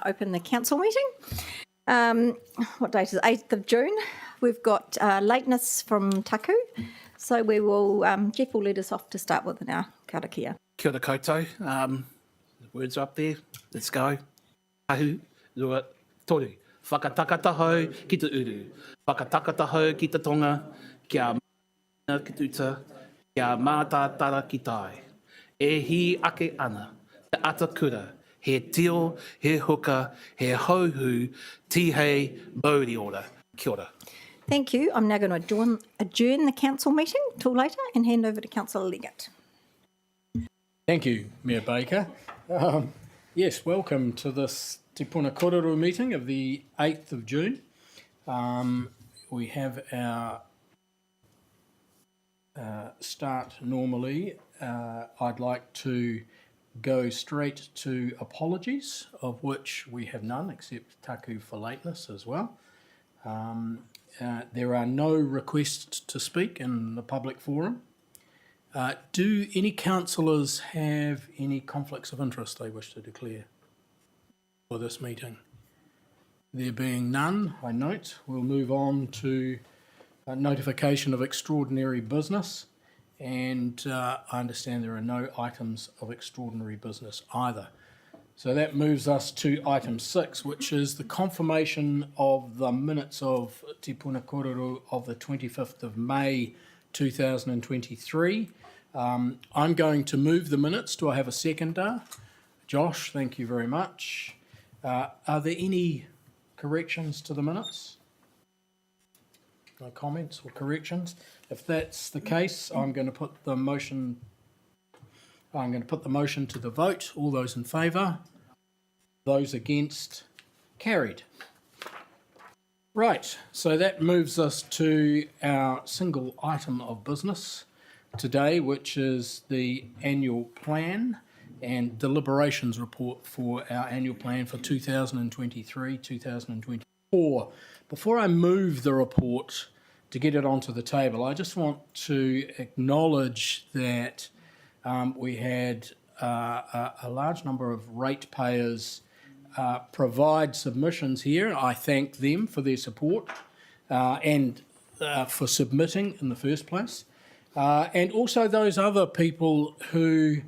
Open the council meeting. What date is it? 8th of June. We've got lateness from Taku, so we will. Jeff will lead us off to start with our karakia. Kia ora koutou. The words are up there. Let's go. Ahu, rua, toru. Whakatakatahau ki te uru. Whakatakatahau ki te tonga. Kia mana ki tuta. Kia mātātara ki tai. E hi ake ana. Te atakura. He tio, he huka, he hauhu, tihei, mauri ora. Kia ora. Thank you. I'm now going to adjourn the council meeting till later and hand over to Councillor Leggett. Thank you, Mayor Baker. Yes, welcome to this Te Puna Kōrero meeting of the 8th of June. We have our start normally. I'd like to go straight to apologies, of which we have none, except Taku for lateness as well. There are no requests to speak in the public forum. Do any councillors have any conflicts of interest they wish to declare for this meeting? There being none, I note, we'll move on to a notification of extraordinary business. And I understand there are no items of extraordinary business either. So that moves us to item 6, which is the confirmation of the minutes of Te Puna Kōrero of the 25th of May 2023. I'm going to move the minutes. Do I have a seconder? Josh, thank you very much. Are there any corrections to the minutes? No comments or corrections? If that's the case, I'm going to put the motion to the vote. All those in favour? Those against? Carried. Right, so that moves us to our single item of business today, which is the annual plan and deliberations report for our annual plan for 2023-2024. Before I move the report to get it onto the table, I just want to acknowledge that we had a large number of ratepayers provide submissions here. I thank them for their support and for submitting in the first place. And also those other people who,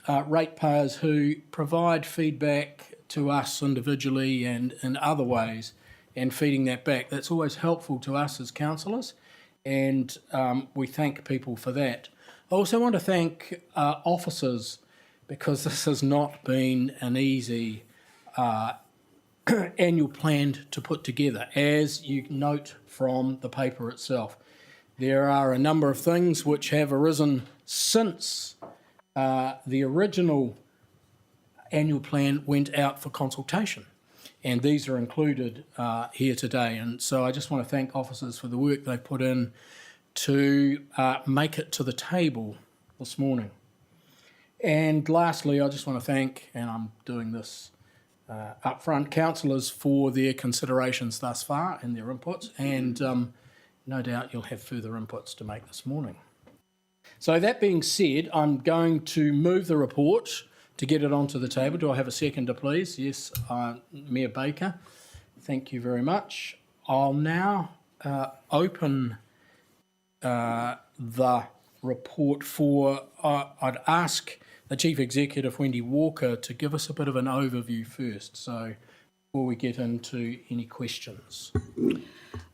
ratepayers who provide feedback to us individually and in other ways, and feeding that back. That's always helpful to us as councillors, and we thank people for that. I also want to thank officers, because this has not been an easy annual plan to put together. As you note from the paper itself, there are a number of things which have arisen since the original annual plan went out for consultation. And these are included here today. And so I just want to thank officers for the work they've put in to make it to the table this morning. And lastly, I just want to thank, and I'm doing this up front, councillors for their considerations thus far and their inputs. And no doubt you'll have further inputs to make this morning. So that being said, I'm going to move the report to get it onto the table. Do I have a seconder, please? Yes, Mayor Baker. Thank you very much. I'll now open the report for, I'd ask the Chief Executive, Wendy Walker, to give us a bit of an overview first, so before we get into any questions.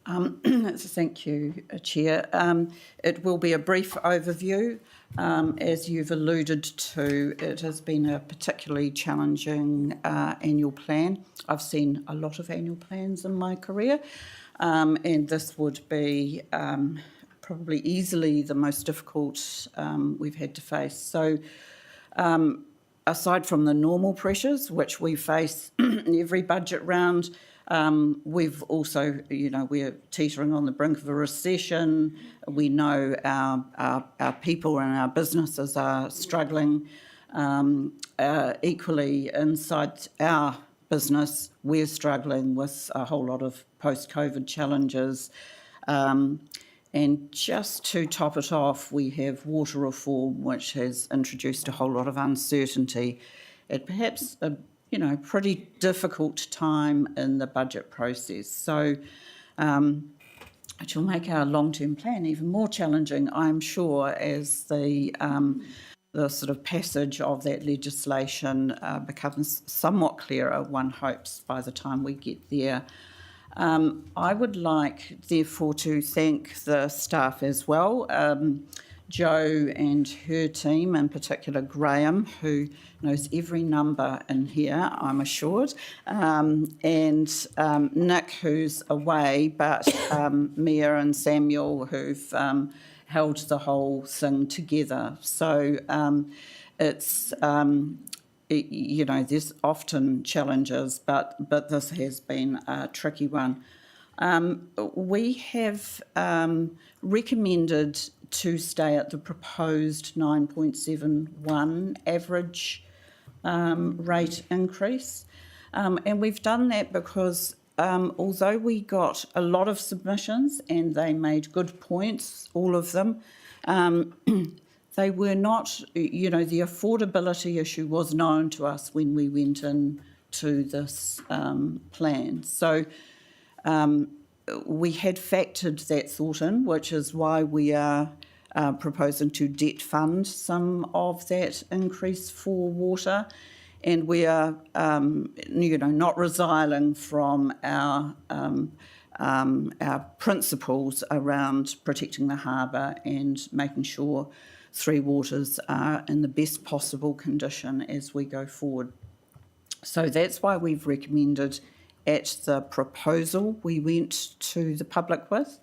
Thank you, Chair. It will be a brief overview. As you've alluded to, it has been a particularly challenging annual plan. I've seen a lot of annual plans in my career, and this would be probably easily the most difficult we've had to face. So aside from the normal pressures which we face in every budget round, we've also, we're teetering on the brink of a recession. We know our people and our businesses are struggling. Equally, inside our business, we're struggling with a whole lot of post-COVID challenges. And just to top it off, we have water reform, which has introduced a whole lot of uncertainty at perhaps a pretty difficult time in the budget process. So it will make our long-term plan even more challenging, I'm sure, as the sort of passage of that legislation becomes somewhat clearer, one hopes, by the time we get there. I would like, therefore, to thank the staff as well, Jo and her team, in particular Graham, who knows every number in here, I'm assured, and Nick, who's away, but Mia and Samuel, who've held the whole thing together. So it's... there's often challenges, but this has been a tricky one. We have recommended to stay at the proposed 9.71 average rate increase. And we've done that because although we got a lot of submissions and they made good points, all of them, they were not, the affordability issue was known to us when we went into this plan. So we had factored that thought in, which is why we are proposing to debt fund some of that increase for water. And we are, not resiling from our principles around protecting the harbour and making sure Three Waters are in the best possible condition as we go forward. So that's why we've recommended at the proposal we went to the public with.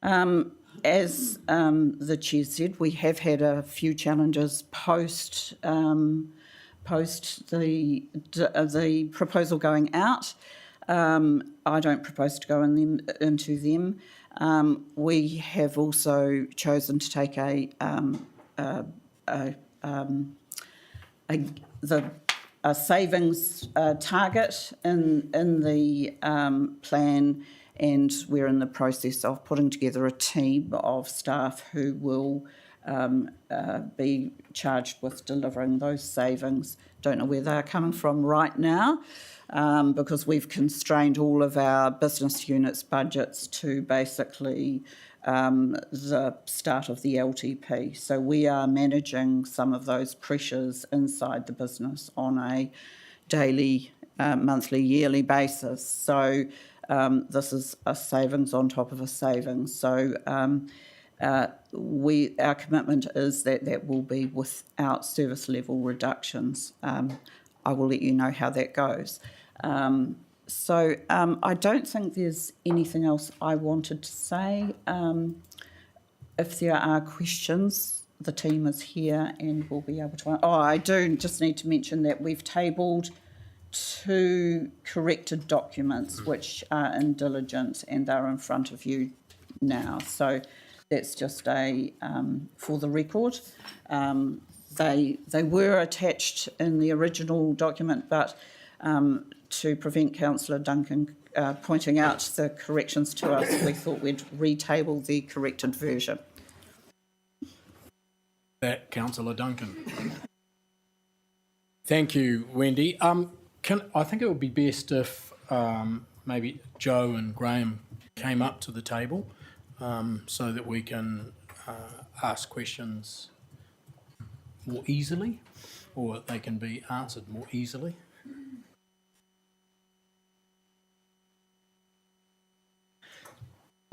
As the Chair said, we have had a few challenges post the proposal going out. I don't propose to go into them. We have also chosen to take a savings target in the plan, and we're in the process of putting together a team of staff who will be charged with delivering those savings. Don't know where they're coming from right now, because we've constrained all of our business units' budgets to basically the start of the LTP. So we are managing some of those pressures inside the business on a daily, monthly, yearly basis. So this is a savings on top of a savings. So our commitment is that will be without service level reductions. I will let you know how that goes. So I don't think there's anything else I wanted to say. If there are questions, the team is here and will be able to... I do just need to mention that we've tabled 2 corrected documents which are in diligence and are in front of you now. So that's just for the record. They were attached in the original document, but to prevent Councillor Duncan pointing out the corrections to us, we thought we'd retable the corrected version. That, Councillor Duncan. Thank you, Wendy. I think it would be best if maybe Jo and Graham came up to the table so that we can ask questions more easily, or they can be answered more easily.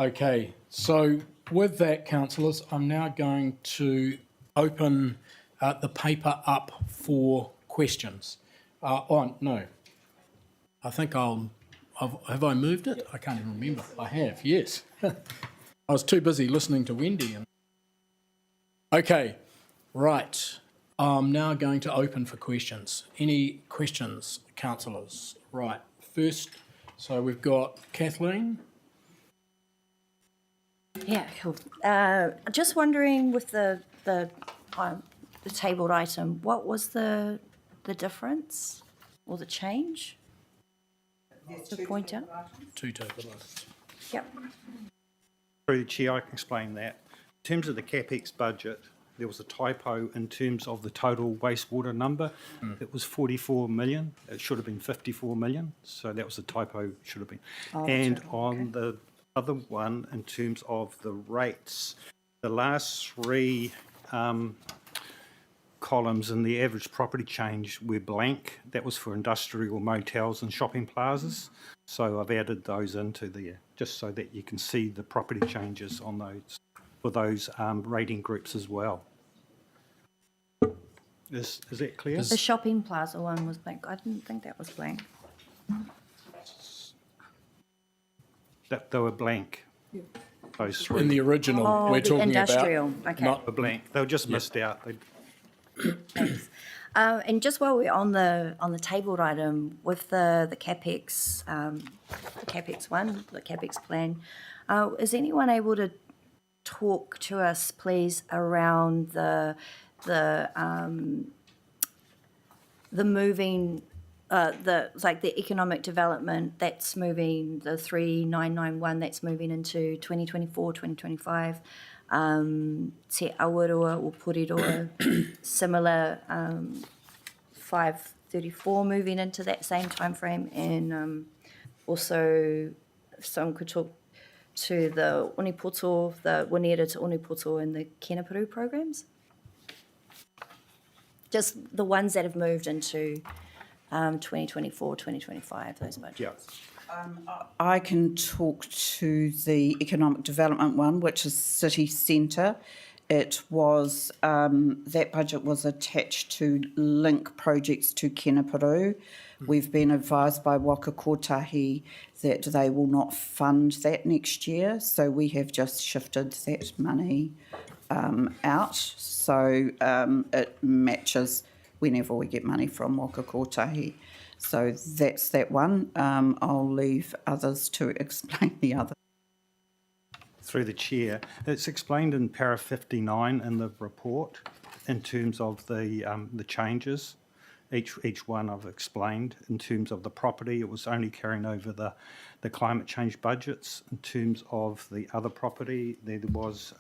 Okay, so with that, councillors, I'm now going to open the paper up for questions. No, I think have I moved it? I can't even remember. I have, yes. I was too busy listening to Wendy. Okay, right. I'm now going to open for questions. Any questions, councillors? Right, first, so we've got Kathleen. Yeah, cool. Just wondering with the tabled item, what was the difference or the change to point out? 2 tabled items. Yep. Through the Chair, I can explain that. In terms of the CapEx budget, there was a typo in terms of the total wastewater number. It was 44 million. It should have been 54 million. So that was a typo, should have been. And on the other one, in terms of the rates, the last three columns in the average property change were blank. That was for industrial motels and shopping plazas. So I've added those into there just so that you can see the property changes on those for those rating groups as well. Is that clear? The shopping plaza one was blank. I didn't think that was blank. That they were blank. Those three In the original, Oh, we're the talking industrial, about, okay. not were blank. They were just missed out. And just while we're on the tabled item with the capex, the capex one, the capex plan, is anyone able to talk to us, please, around the moving, the economic development that's moving, the 3991 that's moving into 2024, 2025. Te Awarua or Porirua, similar 534 moving into that same timeframe, and also if someone could talk to the Onipoto, the Wanera to Onipoto and the Kenaparu programs. Just the ones that have moved into 2024, 2025, those budgets. Yeah. I can talk to the economic development one, which is city centre. It was, that budget was attached to link projects to Kenaparu. We've been advised by Waka Kotahi that they will not fund that next year, so we have just shifted that money out. So it matches whenever we get money from Waka Kotahi. So that's that one. I'll leave others to explain the other. Through the chair, it's explained in para 59 in the report in terms of the changes. Each one I've explained in terms of the property. It was only carrying over the climate change budgets. In terms of the other property, there was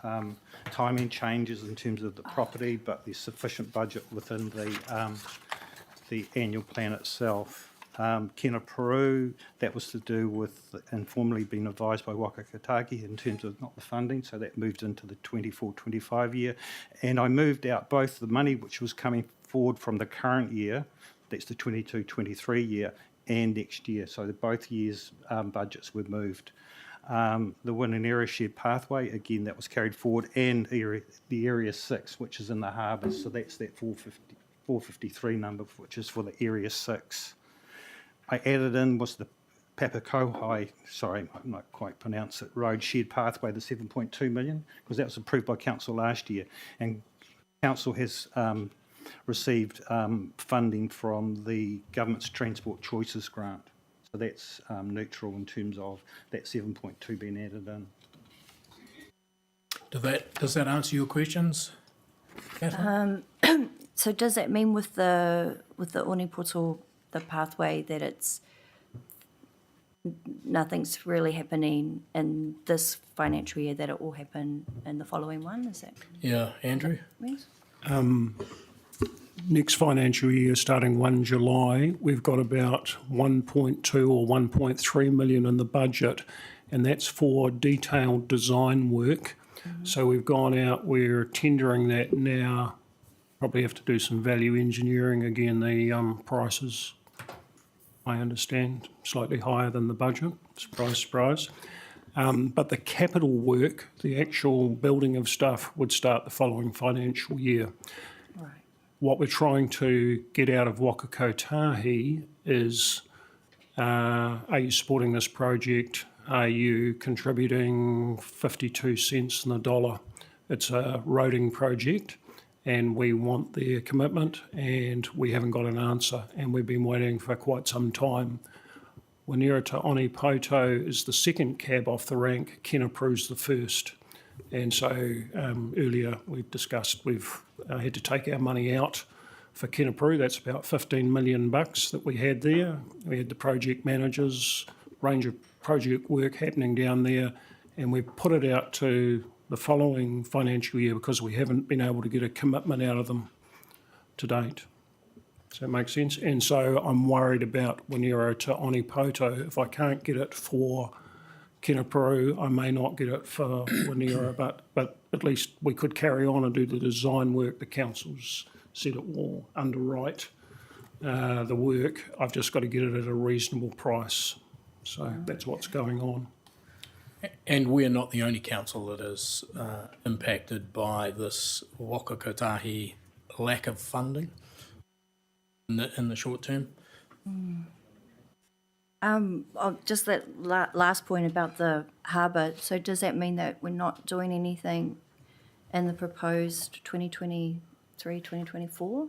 timing changes in terms of the property, but there's sufficient budget within the annual plan itself. Kenaparu, that was to do with informally being advised by Waka Kotahi in terms of not the funding, so that moved into the 24-25 year. And I moved out both the money which was coming forward from the current year, that's the 22-23 year, and next year. So both years' budgets were moved. The Winanera Shared Pathway, again, that was carried forward, and the Area 6, which is in the harbours. So that's that 453 number, which is for the Area 6. I added in was the Papakohai, sorry, I might quite pronounce it, Road Shared Pathway, the 7.2 million, because that was approved by Council last year. And Council has received funding from the Government's Transport Choices Grant. So that's neutral in terms of that 7.2 being added in. does that answer your questions, Catherine? So does that mean with the Onipoto, the pathway, that it's nothing's really happening in this financial year, that it will happen in the following one? Is that Yeah, Andrew? means? Next financial year, starting 1 July, we've got about 1.2 or 1.3 million in the budget, and that's for detailed design work. So we've gone out, we're tendering that now. Probably have to do some value engineering again. The prices, I understand, slightly higher than the budget. Surprise, surprise. But the capital work, the actual building of stuff, would start the following financial year. Right. What we're trying to get out of Waka Kotahi is, are you supporting this project? Are you contributing 52 cents in the dollar? It's a roading project, and we want their commitment, and we haven't got an answer, and we've been waiting for quite some time. Wanera to Onipoto is the second cab off the rank, Kenaparu's the first. And so earlier we've discussed we've had to take our money out for Kenaparu. That's about 15 million bucks that we had there. We had the project managers, range of project work happening down there, and we put it out to the following financial year because we haven't been able to get a commitment out of them to date. Does that make sense? And so I'm worried about Kōrero to Onipoto. If I can't get it for Keneperu, I may not get it for Kōrero, but at least we could carry on and do the design work. The council's said it will underwrite the work. I've just got to get it at a reasonable price. So that's what's going on. And we're not the only council that is impacted by this waka kotahi lack of funding in the short term. Just that last point about the harbour. So does that mean that we're not doing anything in the proposed 2023, 2024?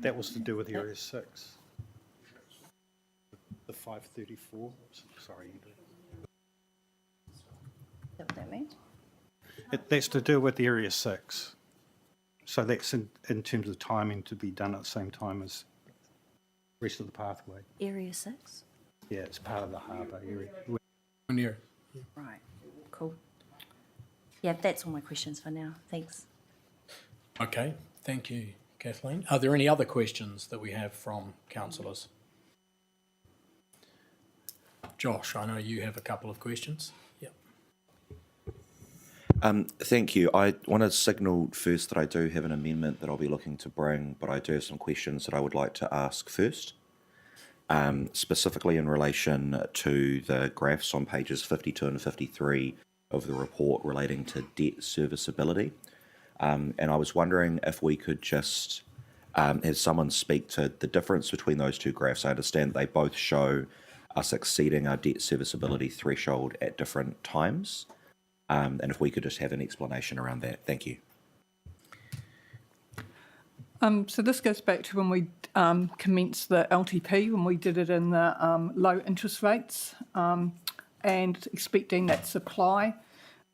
That was to do with Area 6. The 534, sorry. Is that what that means? That's to do with Area 6. So that's in terms of timing to be done at the same time as the rest of the pathway. Area 6? Yeah, it's part of the harbour area. Kōrero. Right, cool. Yeah, that's all my questions for now. Thanks. Okay, thank you, Kathleen. Are there any other questions that we have from councillors? Josh, I know you have a couple of questions. Yep. Thank you. I want to signal first that I do have an amendment that I'll be looking to bring, but I do have some questions that I would like to ask first, specifically in relation to the graphs on pages 52 and 53 of the report relating to debt serviceability. And I was wondering if we could just have someone speak to the difference between those two graphs. I understand they both show us exceeding our debt serviceability threshold at different times. And if we could just have an explanation around that. Thank you. So this goes back to when we commenced the LTP, when we did it in the low interest rates and expecting that supply,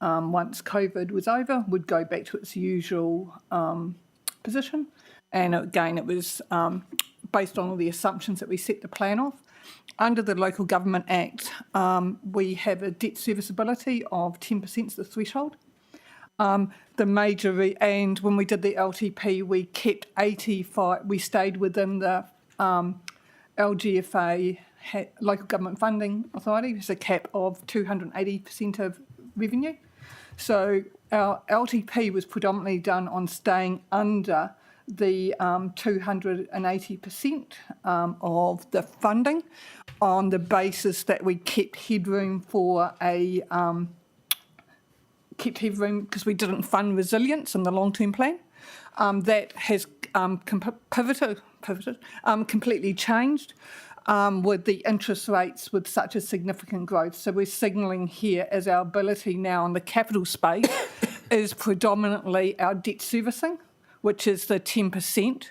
once COVID was over, would go back to its usual position. And again, it was based on all the assumptions that we set the plan off. Under the Local Government Act, we have a debt serviceability of 10% is the threshold. The major, and when we did the LTP, we kept 85, we stayed within the LGFA, Local Government Funding Authority, which is a cap of 280% of revenue. So our LTP was predominantly done on staying under the 280% of the funding on the basis that we kept headroom for a because we didn't fund resilience in the long-term plan. That has pivoted, completely changed with the interest rates with such a significant growth. So we're signalling here as our ability now in the capital space is predominantly our debt servicing, which is the 10%,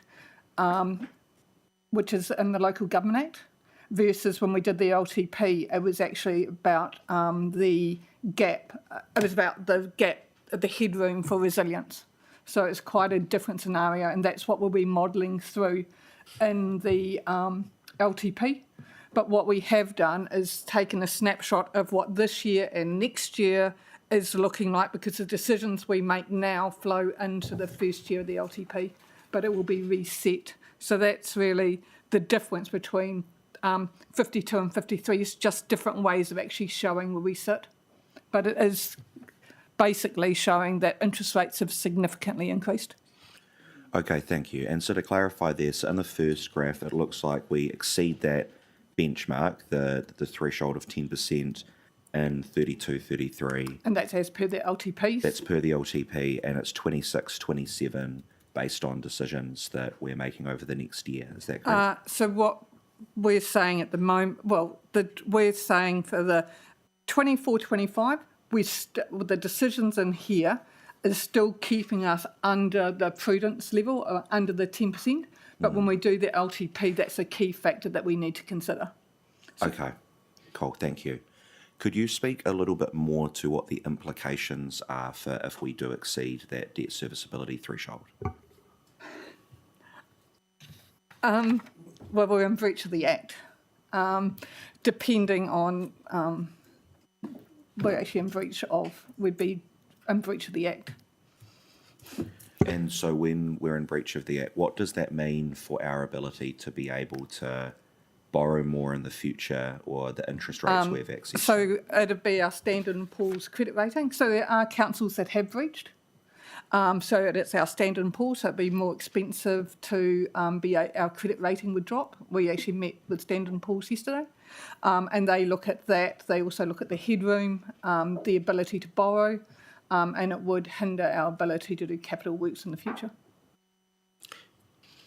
which is in the Local Government Act, versus when we did the LTP, it was actually about the gap. It was about the gap, the headroom for resilience. So it's quite a different scenario, and that's what we'll be modelling through in the LTP. But what we have done is taken a snapshot of what this year and next year is looking like, because the decisions we make now flow into the first year of the LTP, but it will be reset. So that's really the difference between 52 and 53 is just different ways of actually showing where we sit. But it is basically showing that interest rates have significantly increased. Okay, thank you. And so to clarify this, in the first graph, it looks like we exceed that benchmark, the threshold of 10%, in 32, 33. And that's as per the LTPs? That's per the LTP, and it's 26, 27 based on decisions that we're making over the next year. Is that correct? So what we're saying at the moment, we're saying for the 24, 25, the decisions in here is still keeping us under the prudence level, or under the 10%. But when we do the LTP, that's a key factor that we need to consider. Okay, cool, thank you. Could you speak a little bit more to what the implications are for if we do exceed that debt serviceability threshold? Well, we're in breach of the Act, depending on we're actually we'd be in breach of the Act. And so when we're in breach of the Act, what does that mean for our ability to be able to borrow more in the future, or the interest rates we have access to? So it'd be our Standard & Poor's credit rating. So there are councils that have breached. So it's our Standard & Poor's, so it'd be more expensive to our credit rating would drop. We actually met with Standard & Poor's yesterday, and they look at that. They also look at the headroom, the ability to borrow, and it would hinder our ability to do capital works in the future.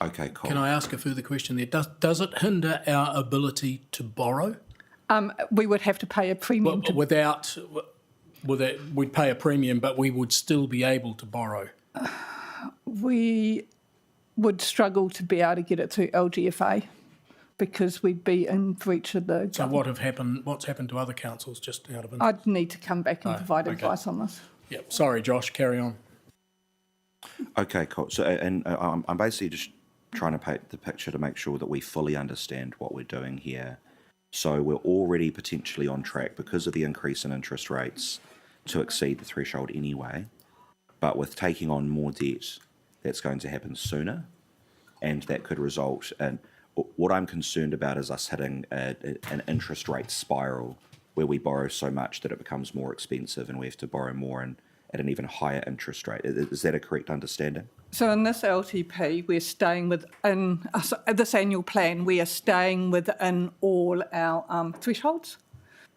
Okay, cool. Can I ask a further question there? Does it hinder our ability to borrow? We would have to pay a premium. We'd pay a premium, but we would still be able to borrow. We would struggle to be able to get it through LGFA because we'd be in breach of the. So what's happened to other councils? Just out of interest. I'd need to come back and provide advice on this. Yep. Sorry, Josh. Carry on. Okay, cool. So, and I'm basically just trying to paint the picture to make sure that we fully understand what we're doing here. So we're already potentially on track because of the increase in interest rates to exceed the threshold anyway. But with taking on more debt, that's going to happen sooner, and that could result in what I'm concerned about is us hitting an interest rate spiral where we borrow so much that it becomes more expensive and we have to borrow more and at an even higher interest rate. Is that a correct understanding? So in this LTP, we're staying within this annual plan. We are staying within all our thresholds.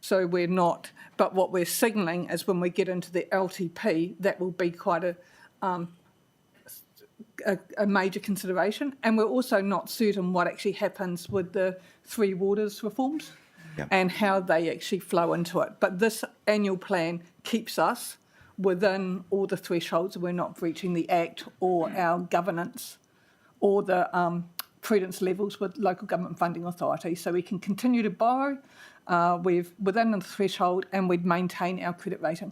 So we're not. But what we're signalling is when we get into the LTP, that will be quite a major consideration. And we're also not certain what actually happens with the Three Waters reforms and how they actually flow into it. But this annual plan keeps us within all the thresholds. We're not breaching the Act or our governance or the prudence levels with local government funding authority. So we can continue to borrow within the threshold and we'd maintain our credit rating.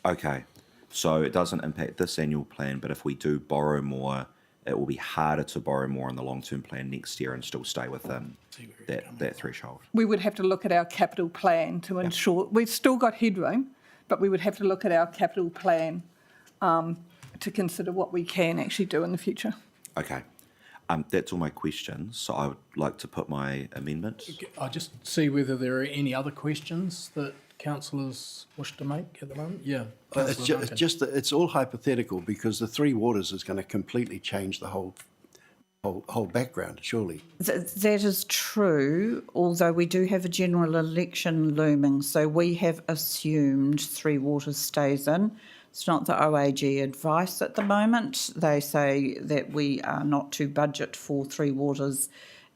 Okay. So it doesn't impact this annual plan, but if we do borrow more, it will be harder to borrow more in the long-term plan next year and still stay within that threshold. We would have to look at our capital plan to ensure we've still got headroom, but we would have to look at our capital plan to consider what we can actually do in the future. Okay. That's all my questions. So I would like to put my amendment. I just see whether there are any other questions that councillors wish to make at the moment. Yeah. It's all hypothetical because the Three Waters is going to completely change the whole background, surely. That is true, although we do have a general election looming, so we have assumed Three Waters stays in. It's not the OAG advice at the moment. They say that we are not to budget for Three Waters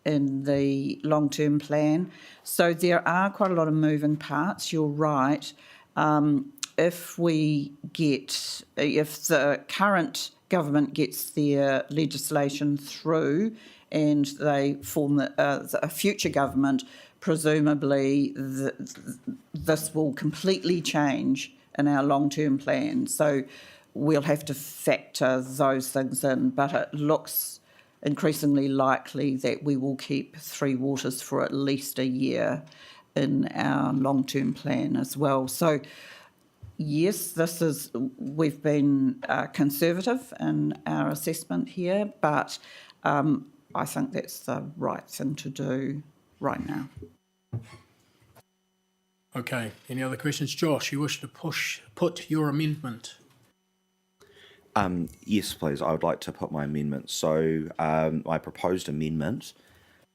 in the long-term plan. So there are quite a lot of moving parts, you're right. If the current government gets their legislation through and they form a future government, presumably this will completely change in our long-term plan. So we'll have to factor those things in, but it looks increasingly likely that we will keep Three Waters for at least a year in our long-term plan as well. So yes, we've been conservative in our assessment here, but I think that's the right thing to do right now. Okay, any other questions? Josh, you wish to put your amendment? Yes, please. I would like to put my amendment. So my proposed amendment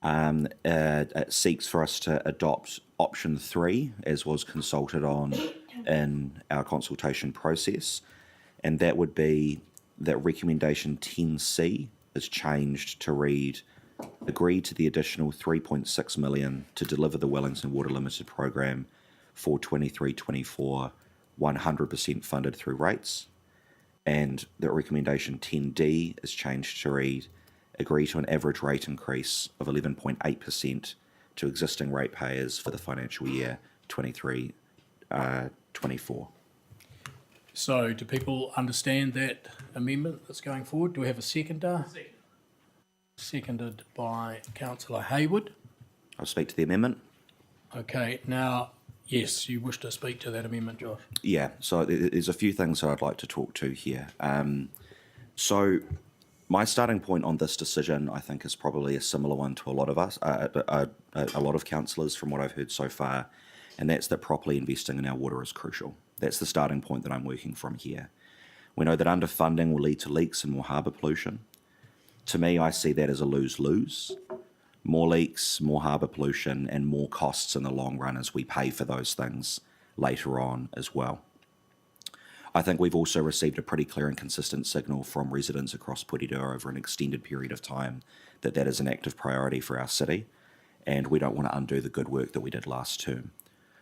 it seeks for us to adopt option 3 as was consulted on in our consultation process, and that would be that recommendation 10C is changed to read, agree to the additional 3.6 million to deliver the Wellington Water Limited program for 23-24, 100% funded through rates. And that recommendation 10D is changed to read, agree to an average rate increase of 11.8% to existing ratepayers for the financial year 23-24. So do people understand that amendment that's going forward? Do we have a seconder? Seconded by Councillor Hayward. I'll speak to the amendment. Okay, now Yes, you wish to speak to that amendment, Josh? Yeah, so there's a few things that I'd like to talk to here. So my starting point on this decision, I think, is probably a similar one to a lot of us, a lot of councillors from what I've heard so far, and that's that properly investing in our water is crucial. That's the starting point that I'm working from here. We know that underfunding will lead to leaks and more harbour pollution. To me, I see that as a lose-lose. More leaks, more harbour pollution, and more costs in the long run as we pay for those things later on as well. I think we've also received a pretty clear and consistent signal from residents across Porirua over an extended period of time that that is an active priority for our city, and we don't want to undo the good work that we did last term.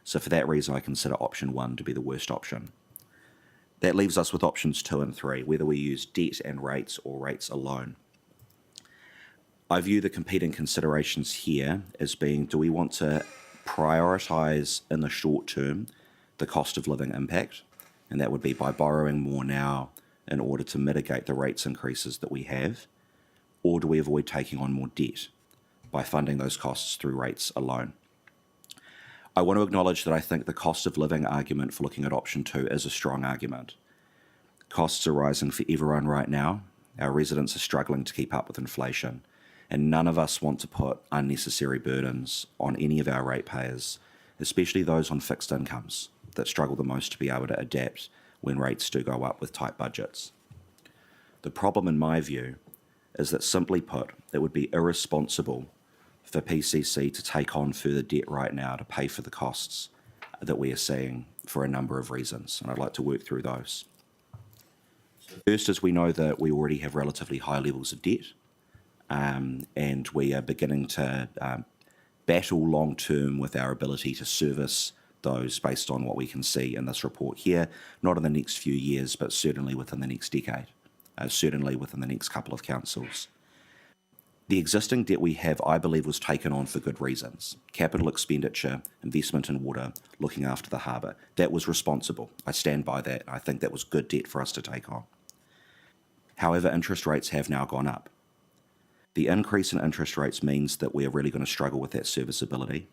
So for that reason, I consider option 1 to be the worst option. That leaves us with options 2 and 3, whether we use debt and rates or rates alone. I view the competing considerations here as being, do we want to prioritise in the short term the cost of living impact? And that would be by borrowing more now in order to mitigate the rates increases that we have? Or do we avoid taking on more debt by funding those costs through rates alone? I want to acknowledge that I think the cost of living argument for looking at option 2 is a strong argument. Costs are rising for everyone right now. Our residents are struggling to keep up with inflation, and none of us want to put unnecessary burdens on any of our ratepayers, especially those on fixed incomes that struggle the most to be able to adapt when rates do go up with tight budgets. The problem, in my view, is that simply put, it would be irresponsible for PCC to take on further debt right now to pay for the costs that we are seeing for a number of reasons, and I'd like to work through those. First is we know that we already have relatively high levels of debt, and we are beginning to battle long term with our ability to service those based on what we can see in this report here, not in the next few years, but certainly within the next decade, certainly within the next couple of councils. The existing debt we have, I believe, was taken on for good reasons. Capital expenditure, investment in water, looking after the harbour. That was responsible. I stand by that. I think that was good debt for us to take on. However, interest rates have now gone up. The increase in interest rates means that we are really going to struggle with that serviceability.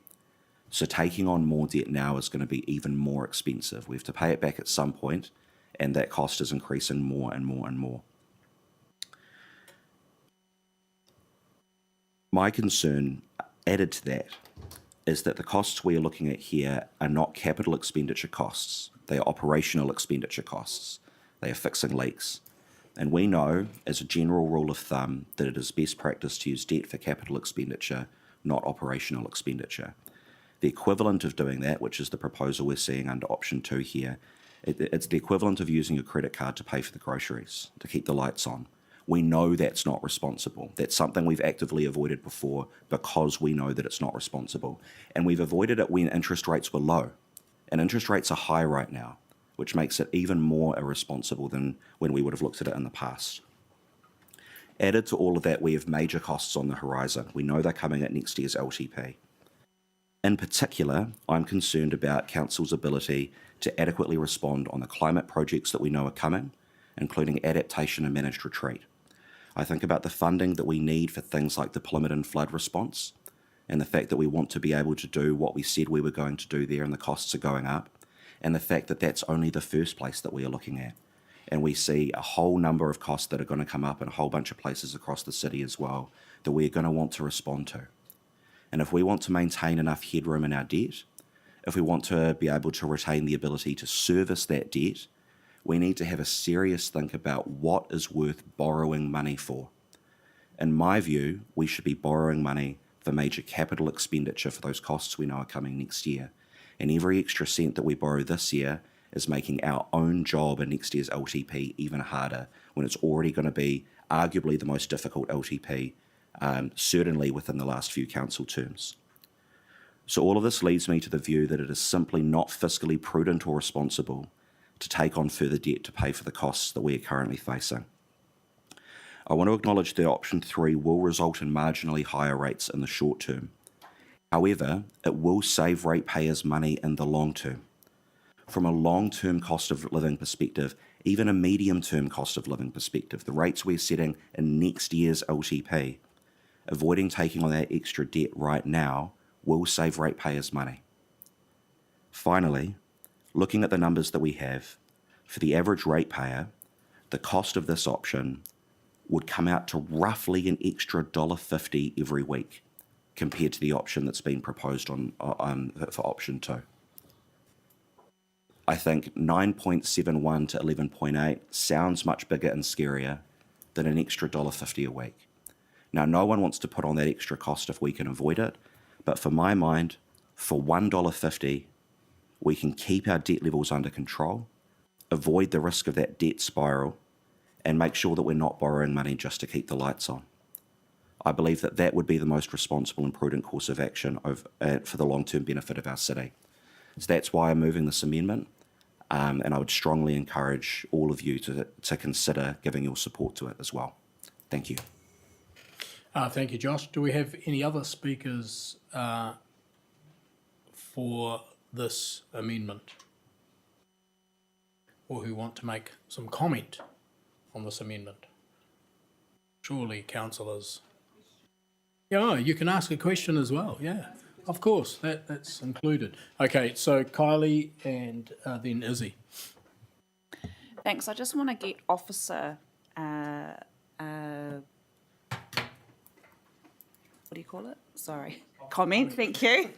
So taking on more debt now is going to be even more expensive. We have to pay it back at some point, and that cost is increasing more and more and more. My concern, added to that, is that the costs we are looking at here are not capital expenditure costs. They are operational expenditure costs. They are fixing leaks. And we know, as a general rule of thumb, that it is best practice to use debt for capital expenditure, not operational expenditure. The equivalent of doing that, which is the proposal we're seeing under option 2 here, it's the equivalent of using a credit card to pay for the groceries, to keep the lights on. We know that's not responsible. That's something we've actively avoided before because we know that it's not responsible. And we've avoided it when interest rates were low. And interest rates are high right now, which makes it even more irresponsible than when we would have looked at it in the past. Added to all of that, we have major costs on the horizon. We know they're coming at next year's LTP. In particular, I'm concerned about Council's ability to adequately respond on the climate projects that we know are coming, including adaptation and managed retreat. I think about the funding that we need for things like the plummet and flood response, and the fact that we want to be able to do what we said we were going to do there and the costs are going up, and the fact that that's only the first place that we are looking at. And we see a whole number of costs that are going to come up in a whole bunch of places across the city as well that we're going to want to respond to. And if we want to maintain enough headroom in our debt, if we want to be able to retain the ability to service that debt, we need to have a serious think about what is worth borrowing money for. In my view, we should be borrowing money for major capital expenditure for those costs we know are coming next year. And every extra cent that we borrow this year is making our own job in next year's LTP even harder, when it's already going to be arguably the most difficult LTP, certainly within the last few council terms. So all of this leads me to the view that it is simply not fiscally prudent or responsible to take on further debt to pay for the costs that we are currently facing. I want to acknowledge that option 3 will result in marginally higher rates in the short term. However, it will save ratepayers money in the long term. From a long-term cost of living perspective, even a medium-term cost of living perspective, the rates we're setting in next year's LTP, avoiding taking on that extra debt right now will save ratepayers money. Finally, looking at the numbers that we have, for the average ratepayer, the cost of this option would come out to roughly an extra $1.50 every week compared to the option that's been proposed for option 2. I think 9.71 to 11.8 sounds much bigger and scarier than an extra $1.50 a week. Now, no one wants to put on that extra cost if we can avoid it, but for my mind, for $1.50, we can keep our debt levels under control, avoid the risk of that debt spiral, and make sure that we're not borrowing money just to keep the lights on. I believe that that would be the most responsible and prudent course of action for the long-term benefit of our city. So that's why I'm moving this amendment, and I would strongly encourage all of you to consider giving your support to it as well. Thank you. Thank you, Josh. Do we have any other speakers for this amendment, or who want to make some comment on this amendment? Surely, councillors. Yeah, you can ask a question as well. Yeah, of course, that's included. Okay, so Kylie and then Izzy. Thanks. I just want to get Officer, what do you call it? Sorry. Comment, thank you.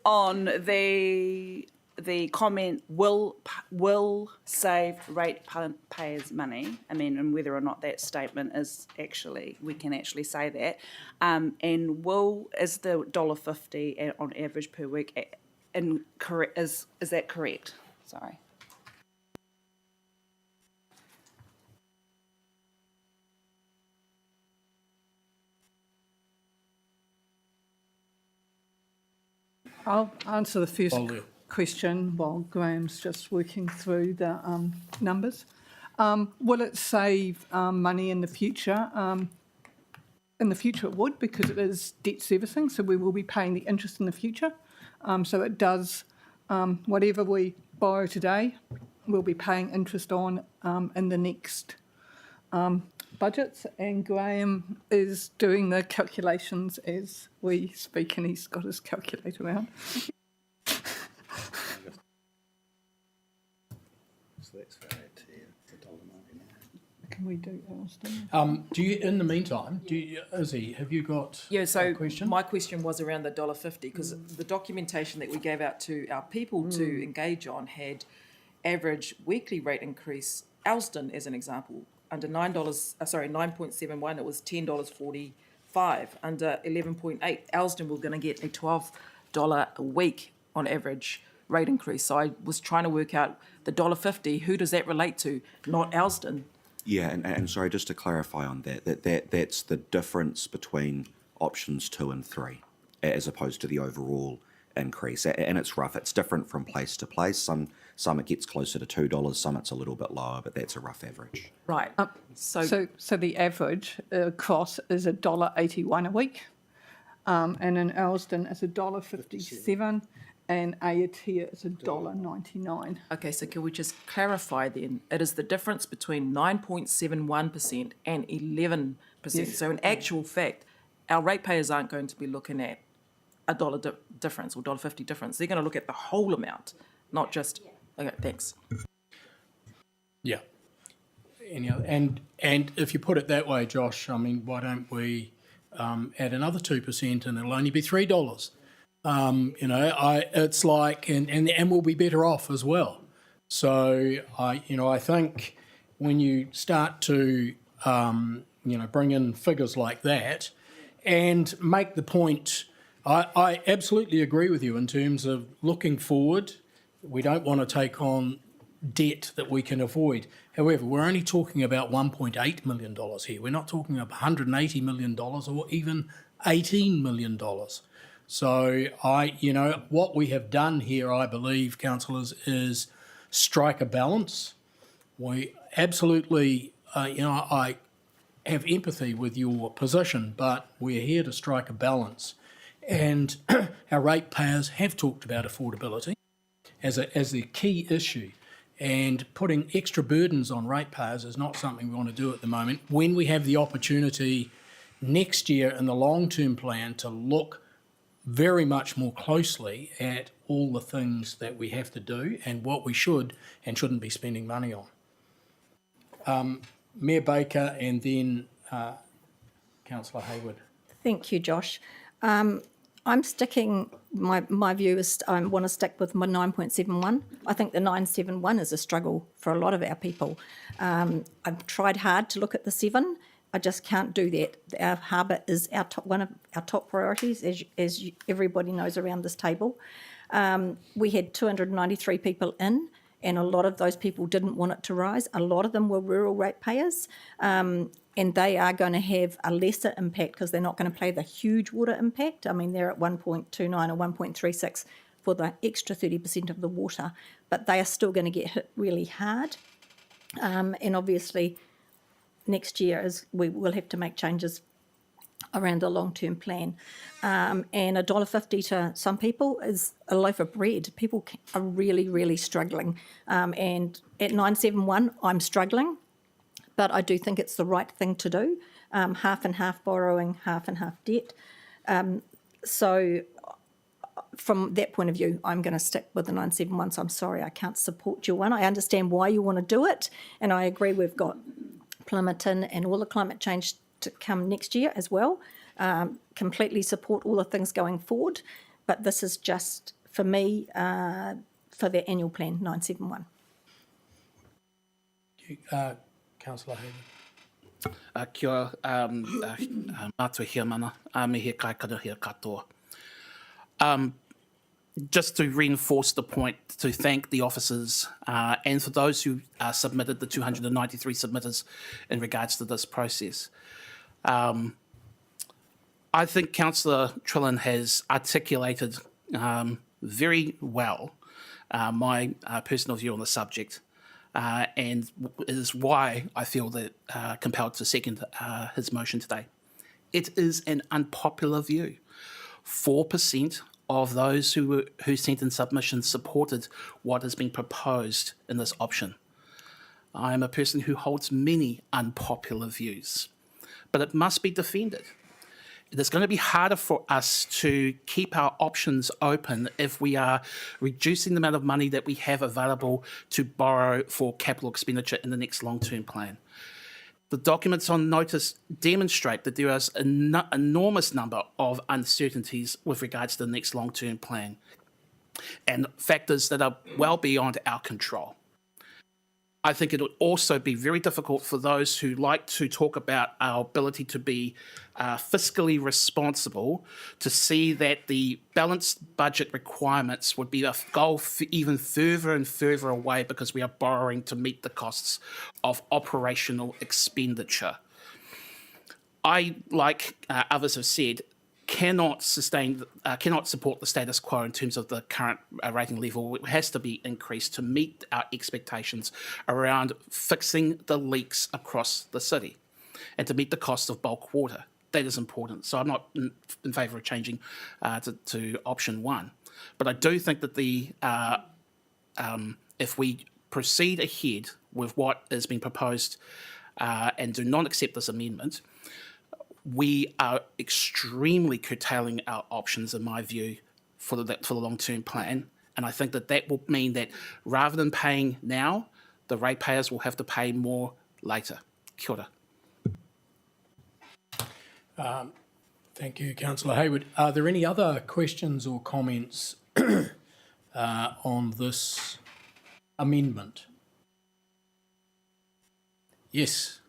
On the comment, will save ratepayers money. I mean, and whether or not that statement is actually, we can actually say that. And is the $1.50 on average per week correct? Is that correct? Sorry. I'll answer the first question while Graham's just working through the numbers. Will it save money in the future? In the future it would, because it is debt servicing, so we will be paying the interest in the future. So it does, whatever we borrow today, we'll be paying interest on in the next budgets, and Graham is doing the calculations as we speak, and he's got his calculator out. Can we do Elston? Do you, in the meantime, Izzy, have you got a question? My question was around the $1.50, because the documentation that we gave out to our people to engage on had average weekly rate increase. Elston, as an example, under $9.71, it was $10.45. Under 11.8, Elston, we're going to get a $12 a week on average rate increase. So I was trying to work out the $1.50. Who does that relate to? Not Elston. Yeah, and sorry, just to clarify on that's the difference between options 2 and 3, as opposed to the overall increase. And it's rough. It's different from place to place. Some it gets closer to $2, some it's a little bit lower, but that's a rough average. Right. So the average cost is $1.81 a week, and in Elston it's $1.57, and Aotea is $1.99. Okay, so can we just clarify then? It is the difference between 9.71% and 11%. Yes. So in actual fact, our ratepayers aren't going to be looking at a dollar difference or $1.50 difference. They're going to look at the whole amount, not just. Okay, thanks. Yeah. And if you put it that way, Josh, I mean, why don't we add another 2% and it'll only be $3? It's like, and we'll be better off as well. So I think when you start to bring in figures like that and make the point, I absolutely agree with you in terms of looking forward. We don't want to take on debt that we can avoid. However, we're only talking about $1.8 million here. We're not talking about $180 million or even $18 million. So what we have done here, I believe, councillors, is strike a balance. We absolutely, I have empathy with your position, but we're here to strike a balance. And our ratepayers have talked about affordability as the key issue. And putting extra burdens on ratepayers is not something we want to do at the moment. When we have the opportunity next year in the long-term plan to look very much more closely at all the things that we have to do and what we should and shouldn't be spending money on. Mayor Baker and then Councillor Hayward. Thank you, Josh. I'm sticking, my view is I want to stick with my 9.71. I think the 9.71 is a struggle for a lot of our people. I've tried hard to look at the 7. I just can't do that. Our harbour is one of our top priorities, as everybody knows around this table. We had 293 people in, and a lot of those people didn't want it to rise. A lot of them were rural ratepayers, and they are going to have a lesser impact because they're not going to pay the huge water impact. I mean, they're at 1.29 or 1.36 for the extra 30% of the water, but they are still going to get hit really hard. And obviously, next year we will have to make changes around the long-term plan. And $1.50 to some people is a loaf of bread. People are really, really struggling. And at 9.71, I'm struggling, but I do think it's the right thing to do. Half and half borrowing, half and half debt. So from that point of view, I'm going to stick with the 9.71. So I'm sorry, I can't support your one. I understand why you want to do it, and I agree we've got Plummerton and all the climate change to come next year as well. Completely support all the things going forward, but this is just, for me, for their annual plan, 9.71. Councillor Hayward. Kia ora, mātua hia mana, me he kai karuhia katoa. Just to reinforce the point, to thank the officers and for those who submitted, the 293 submitters in regards to this process. I think Councillor Trillin has articulated very well my personal view on the subject, and is why I feel that compelled to second his motion today. It is an unpopular view. 4% of those who sent in submissions supported what has been proposed in this option. I am a person who holds many unpopular views, but it must be defended. It is going to be harder for us to keep our options open if we are reducing the amount of money that we have available to borrow for capital expenditure in the next long-term plan. The documents on notice demonstrate that there is an enormous number of uncertainties with regards to the next long-term plan and factors that are well beyond our control. I think it would also be very difficult for those who like to talk about our ability to be fiscally responsible to see that the balanced budget requirements would be a goal even further and further away because we are borrowing to meet the costs of operational expenditure. I, like others have said, cannot support the status quo in terms of the current rating level. It has to be increased to meet our expectations around fixing the leaks across the city and to meet the cost of bulk water. That is important. So I'm not in favour of changing to option 1. But I do think that if we proceed ahead with what is being proposed and do not accept this amendment, we are extremely curtailing our options, in my view, for the long-term plan. And I think that will mean that rather than paying now, the ratepayers will have to pay more later. Kia ora. Thank you, Councillor Hayward. Are there any other questions or comments on this amendment? Yes,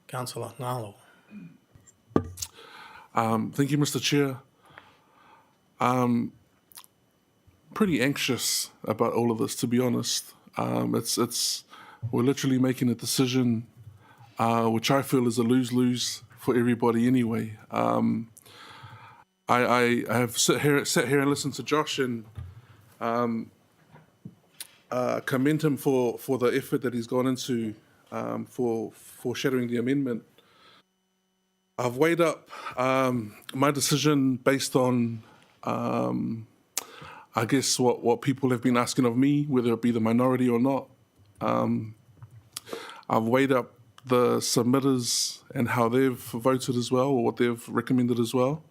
Councillor Ngalo. Thank you, Mr. Chair. Pretty anxious about all of this, to be honest. We're literally making a decision, which I feel is a lose-lose for everybody anyway. I have sat here and listened to Josh and commend him for the effort that he's gone into for foreshadowing the amendment. I've weighed up my decision based on, I guess, what people have been asking of me, whether it be the minority or not. I've weighed up the submitters and how they've voted as well, or what they've recommended as well.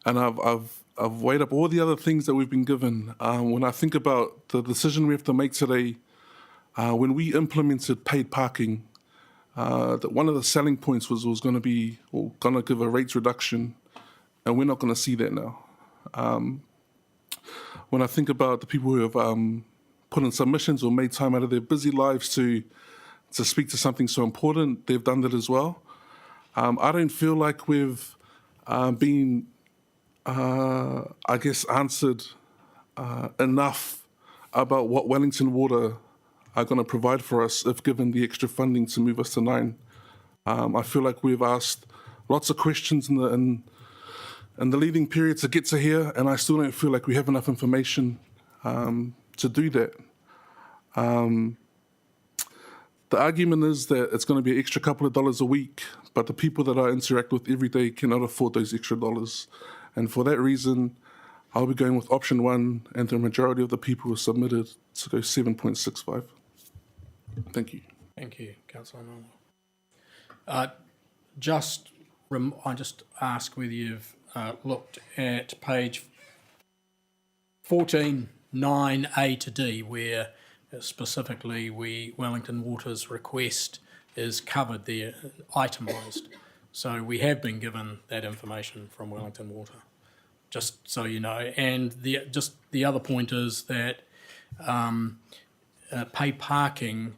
and I've weighed up all the other things that we've been given. When I think about the decision we have to make today, when we implemented paid parking, that one of the selling points was going to be, or going to give a rates reduction, and we're not going to see that now. When I think about the people who have put in submissions or made time out of their busy lives to speak to something so important, they've done that as well. I don't feel like we've been, I guess, answered enough about what Wellington Water are going to provide for us if given the extra funding to move us to 9. I feel like we've asked lots of questions in the leading period to get to here, and I still don't feel like we have enough information to do that. The argument is that it's going to be an extra couple of dollars a week, but the people that I interact with every day cannot afford those extra dollars. And for that reason, I'll be going with option 1, and the majority of the people who submitted to go 7.65. Thank you. Thank you, Councillor Nala. I just ask whether you've looked at page 14, 9A to D, where specifically Wellington Water's request is covered there, itemised. So we have been given that information from Wellington Water, just so you know. And the other point is that pay parking,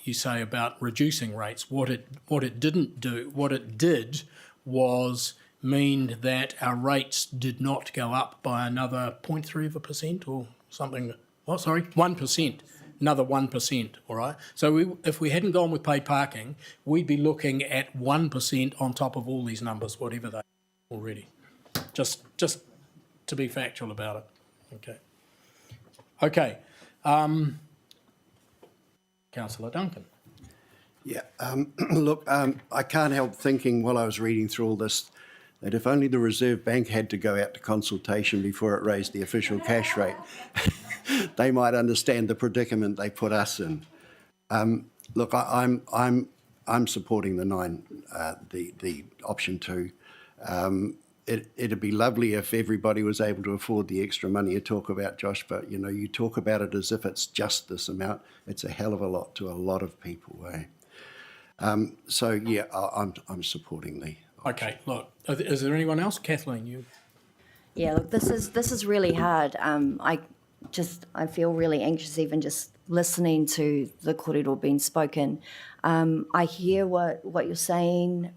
you say about reducing rates. What it did was mean that our rates did not go up by another 0.3% or something. Oh, sorry, 1%. Another 1%, all right? So if we hadn't gone with paid parking, we'd be looking at 1% on top of all these numbers, whatever they are already. Just to be factual about it. Okay. Councillor Duncan. Yeah, look, I can't help thinking while I was reading through all this that if only the Reserve Bank had to go out to consultation before it raised the official cash rate, they might understand the predicament they put us in. Look, I'm supporting the 9, the option 2. It'd be lovely if everybody was able to afford the extra money you talk about, Josh, but you talk about it as if it's just this amount. It's a hell of a lot to a lot of people, eh? So yeah, I'm supporting the option. Okay, look, is there anyone else? Kathleen, you. Yeah, look, this is really hard. I feel really anxious even just listening to the kōrero being spoken. I hear what you're saying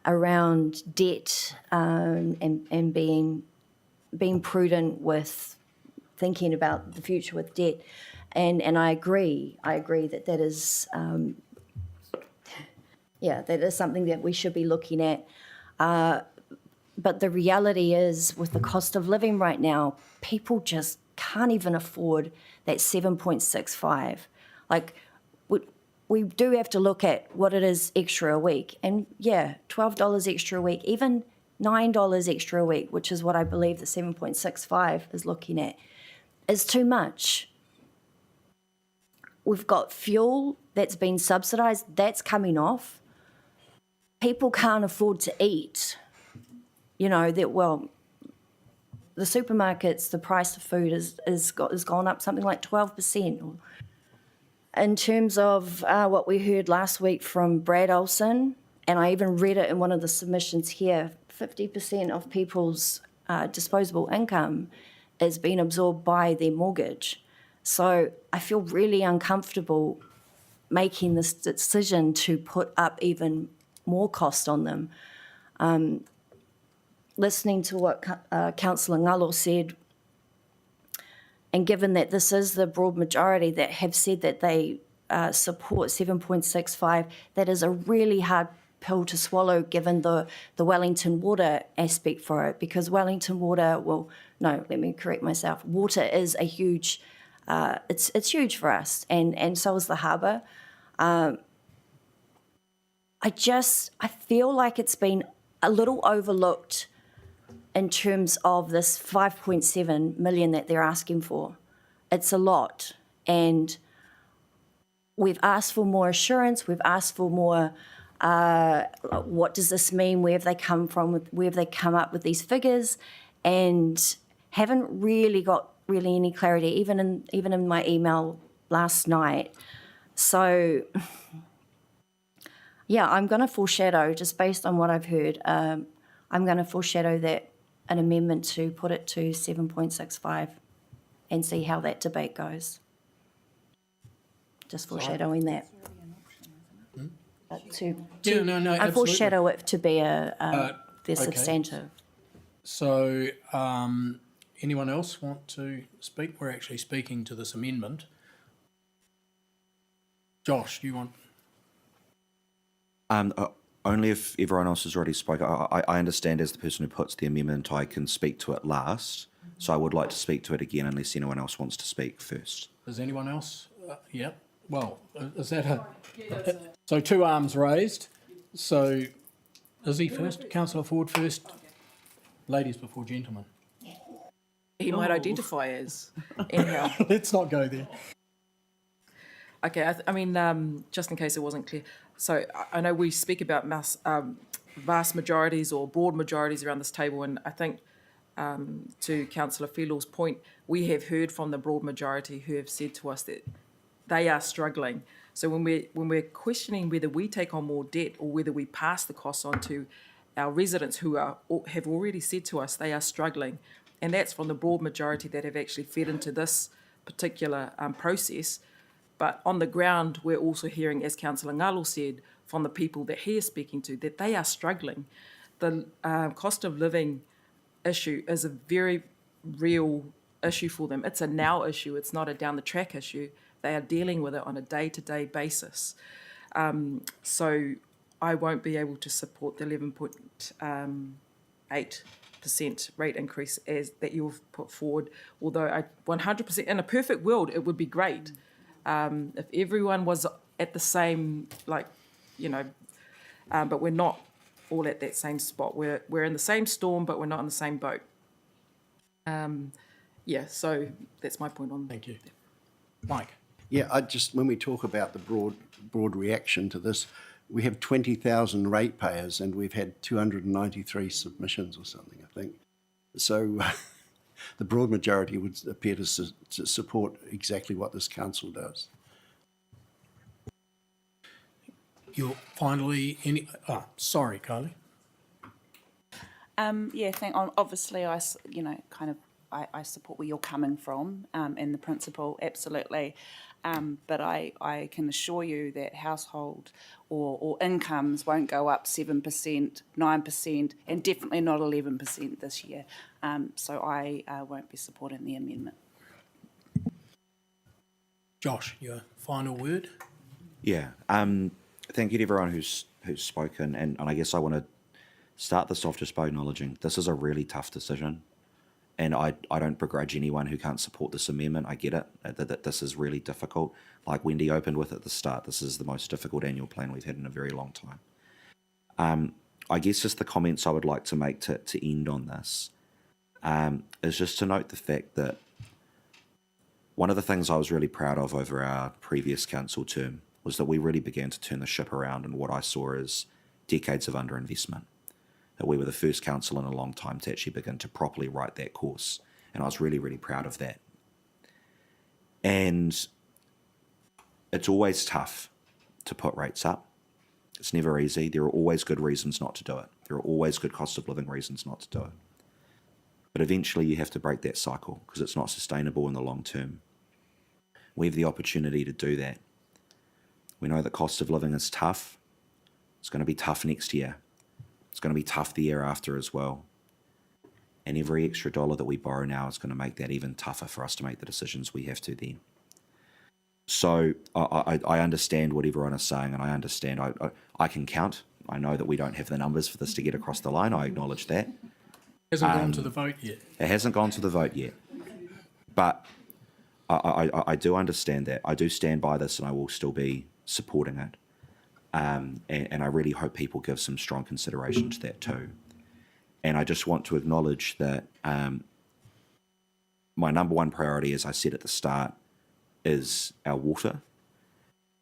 around debt and being prudent with thinking about the future with debt, and I agree that is that is something that we should be looking at. But the reality is, with the cost of living right now, people just can't even afford that 7.65. Like, we do have to look at what it is extra a week. And yeah, $12 extra a week, even $9 extra a week, which is what I believe the 7.65 is looking at, is too much. We've got fuel that's been subsidised, that's coming off. People can't afford to eat. The supermarkets, the price of food is gone up something like 12%. In terms of what we heard last week from Brad Olsen, and I even read it in one of the submissions here, 50% of people's disposable income is being absorbed by their mortgage. So I feel really uncomfortable making this decision to put up even more cost on them. Listening to what Councillor Ngalo said, and given that this is the broad majority that have said that they support 7.65, that is a really hard pill to swallow given the Wellington Water aspect for it, because Wellington Water, let me correct myself, water is a huge, it's huge for us, and so is the harbour. I feel like it's been a little overlooked in terms of this 5.7 million that they're asking for. It's a lot, and we've asked for more assurance, we've asked for more What does this mean? Where have they come from? Where have they come up with these figures? And haven't really got any clarity, even in my email last night. So, yeah, I'm going to foreshadow, just based on what I've heard, I'm going to foreshadow that an amendment to put it to 7.65 and see how that debate goes. Just foreshadowing that. I foreshadow it to be the substantive. So, anyone else want to speak? We're actually speaking to this amendment. Josh, do you want? Only if everyone else has already spoken. I understand as the person who puts the amendment, I can speak to it last. So I would like to speak to it again unless anyone else wants to speak first. Does anyone else? Yeah. Well, is that so 2 arms raised. So is he first? Councillor Ford first. Ladies before gentlemen. He might identify as. Anyhow. Let's not go there. Okay, I mean, just in case it wasn't clear. So I know we speak about vast majorities or broad majorities around this table, and I think to Councillor Wheelo's point, we have heard from the broad majority who have said to us that they are struggling. So when we're questioning whether we take on more debt or whether we pass the costs on to our residents who have already said to us they are struggling, and that's from the broad majority that have actually fed into this particular process. But on the ground, we're also hearing, as Councillor Ngalo said, from the people that he is speaking to, that they are struggling. The cost of living issue is a very real issue for them. It's a now issue. It's not a down the track issue. They are dealing with it on a day-to-day basis. So I won't be able to support the 11.8% rate increase as that you've put forward, although I 100%, in a perfect world, it would be great. If everyone was at the same, but we're not all at that same spot. We're in the same storm, but we're not in the same boat. So that's my point on. Thank you. Mike. Yeah, when we talk about the broad reaction to this, we have 20,000 ratepayers and we've had 293 submissions or something, I think. So the broad majority would appear to support exactly what this council does. You're finally any. Sorry, Kylie. Obviously, I support where you're coming from and the principle, absolutely. But I can assure you that household or incomes won't go up 7%, 9%, and definitely not 11% this year. So I won't be supporting the amendment. Josh, your final word? Yeah. Thank you to everyone who's spoken, and I guess I want to start this off just by acknowledging this is a really tough decision. And I don't begrudge anyone who can't support this amendment. I get it, that this is really difficult. Like Wendy opened with at the start, this is the most difficult annual plan we've had in a very long time. I guess just the comments I would like to make to end on this is just to note the fact that one of the things I was really proud of over our previous council term was that we really began to turn the ship around, and what I saw is decades of underinvestment. That we were the first council in a long time to actually begin to properly write that course. And I was really, really proud of that. And it's always tough to put rates up. It's never easy. There are always good reasons not to do it. There are always good cost of living reasons not to do it. But eventually you have to break that cycle because it's not sustainable in the long term. We have the opportunity to do that. We know that cost of living is tough. It's going to be tough next year. It's going to be tough the year after as well. And every extra dollar that we borrow now is going to make that even tougher for us to make the decisions we have to then. So I understand what everyone is saying, and I understand. I can count. I know that we don't have the numbers for this to get across the line. I acknowledge that. It hasn't gone to the vote yet. It hasn't gone to the vote yet. But I do understand that. I do stand by this, and I will still be supporting it. And I really hope people give some strong consideration to that too. And I just want to acknowledge that my number one priority, as I said at the start, is our water.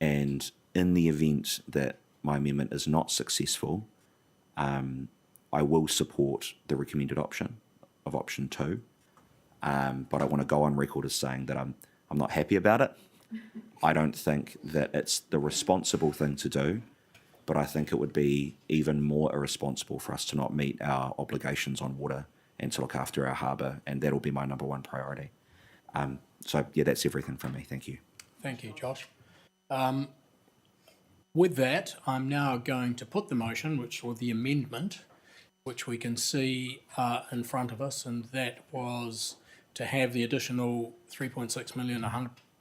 And in the event that my amendment is not successful, I will support the recommended option of option 2. But I want to go on record as saying that I'm not happy about it. I don't think that it's the responsible thing to do, but I think it would be even more irresponsible for us to not meet our obligations on water and to look after our harbour, and that'll be my number one priority. So, yeah, that's everything from me. Thank you. Thank you, Josh. With that, I'm now going to put the motion, or the amendment, which we can see in front of us, and that was to have the additional 3.6 million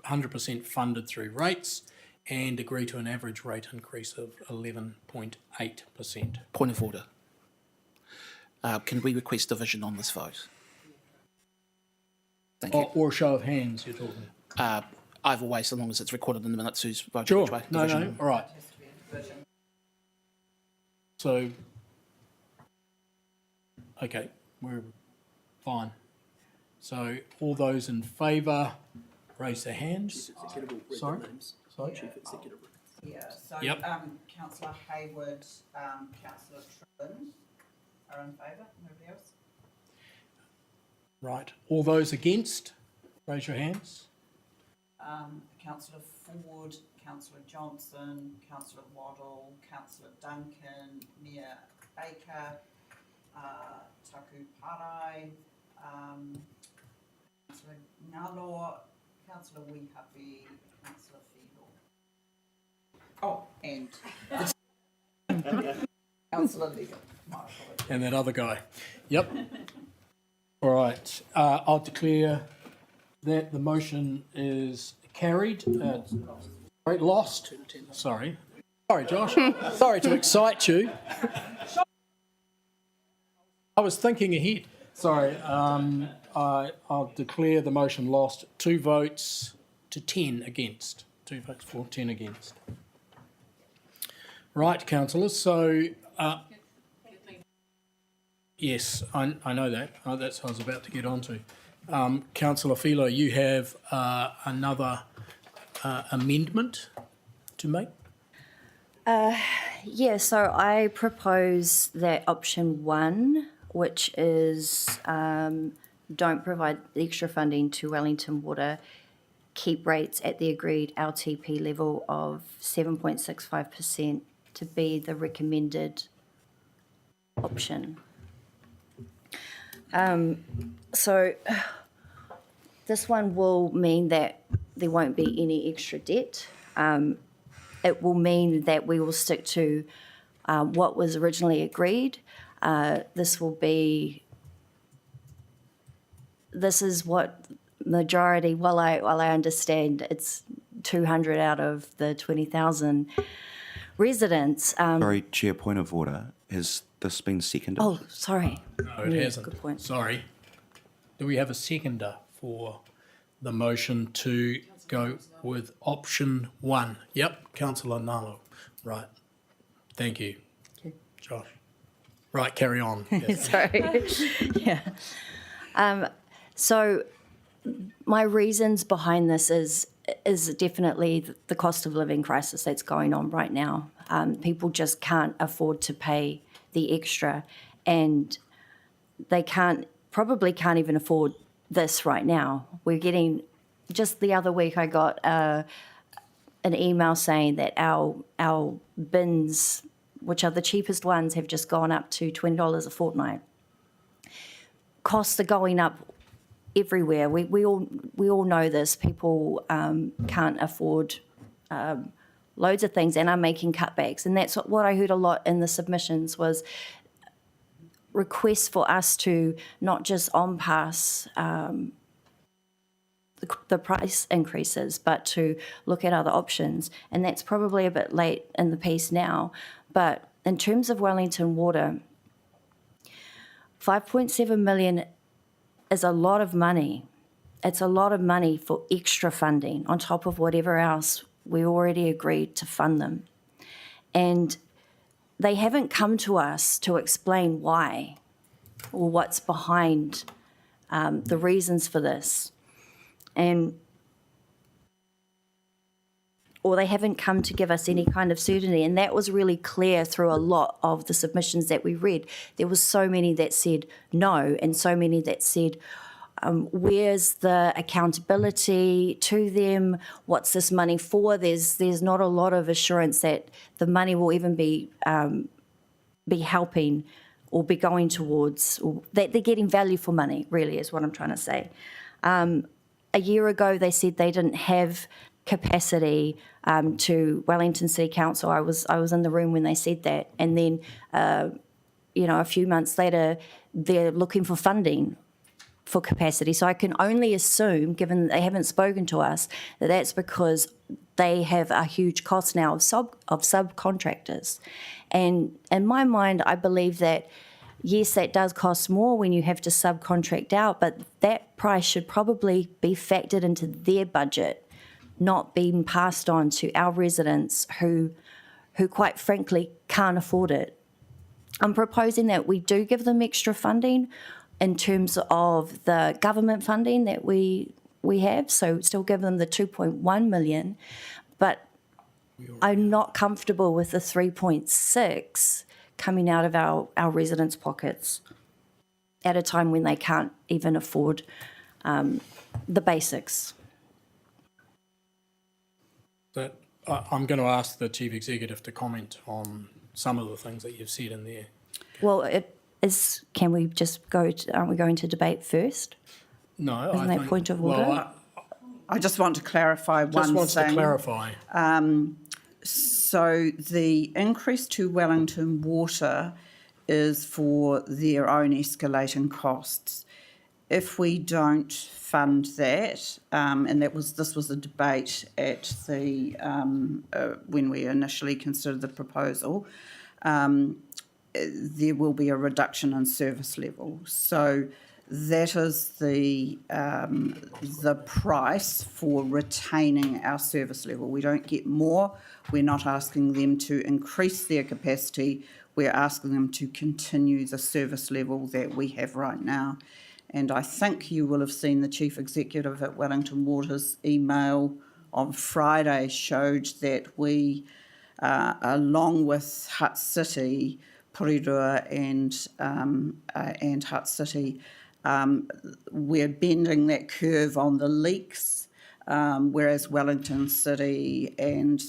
100% funded through rates and agree to an average rate increase of 11.8%. Point of order. Can we request division on this vote? Thank you. Or a show of hands, you're talking. Either way, so long as it's recorded in the minutes who's voted Sure, which way. no, Division. all right. So, okay, we're fine. So all those in favour, raise their hands. Sorry? Sorry? Yeah, so Yep. Councillor Hayward, Councillor Tribben are in favour, nobody else? Right. All those against, raise your hands. Councillor Ford, Councillor Johnson, Councillor Waddle, Councillor Duncan, Mayor Baker, Taku Parai, Councillor Ngalo, Councillor Wihapi, Councillor Fido. Oh, and Councillor Liggett. My apologies. And that other guy. Yep. All right. I'll declare that the motion is carried. Sorry, lost. Sorry. Sorry, Josh. Sorry to excite you. I was thinking ahead. Sorry. I'll declare the motion lost. 2 votes to 10 against. 2 votes for, 10 against. Right, councillors. So, yes, I know that. That's what I was about to get on to. Councillor Filo, you have another amendment to make? Yeah, so I propose that option 1, which is don't provide extra funding to Wellington Water, keep rates at the agreed LTP level of 7.65% to be the recommended option. So this one will mean that there won't be any extra debt. It will mean that we will stick to what was originally agreed. This is what majority, while I understand it's 200 out of the 20,000 residents. Sorry, Chair, point of order. Has this been seconded? Oh, sorry. No, it hasn't. Good point. Sorry. Do we have a seconder for the motion to go with option 1? Yep, Councillor Nalo. Right. Thank you. Josh. Right, carry on. Yes. Sorry. Yeah. So my reasons behind this is definitely the cost of living crisis that's going on right now. People just can't afford to pay the extra, and they probably can't even afford this right now. We're getting, just the other week I got an email saying that our bins, which are the cheapest ones, have just gone up to $20 a fortnight. Costs are going up everywhere. We all know this. People can't afford loads of things and are making cutbacks. And that's what I heard a lot in the submissions was requests for us to not just on-pass the price increases, but to look at other options. And that's probably a bit late in the piece now. But in terms of Wellington Water, 5.7 million is a lot of money. It's a lot of money for extra funding on top of whatever else we already agreed to fund them. And they haven't come to us to explain why or what's behind the reasons for this. And or they haven't come to give us any kind of certainty. And that was really clear through a lot of the submissions that we read. There was so many that said no, and so many that said, where's the accountability to them? What's this money for? There's not a lot of assurance that the money will even be helping or be going towards, or that they're getting value for money, really is what I'm trying to say. A year ago, they said they didn't have capacity to Wellington City Council. I was in the room when they said that. And then, a few months later, they're looking for funding for capacity. So I can only assume, given that they haven't spoken to us, that that's because they have a huge cost now of subcontractors. And in my mind, I believe that, yes, that does cost more when you have to subcontract out, but that price should probably be factored into their budget, not being passed on to our residents who quite frankly can't afford it. I'm proposing that we do give them extra funding in terms of the government funding that we have, so still give them the 2.1 million, but I'm not comfortable with the 3.6 coming out of our residents' pockets at a time when they can't even afford the basics. But I'm going to ask the Chief Executive to comment on some of the things that you've said in there. Well, can we just go, aren't we going to debate first? No, Isn't that point of order? Well, I just want to clarify one thing. just wants to clarify. So the increase to Wellington Water is for their own escalating costs. If we don't fund that, and this was a debate at the when we initially considered the proposal, there will be a reduction in service level. So that is the price for retaining our service level. We don't get more. We're not asking them to increase their capacity. We're asking them to continue the service level that we have right now. And I think you will have seen the Chief Executive at Wellington Water's email on Friday showed that we, along with Hutt City, Porirua and Hutt City, we're bending that curve on the leaks, whereas Wellington City and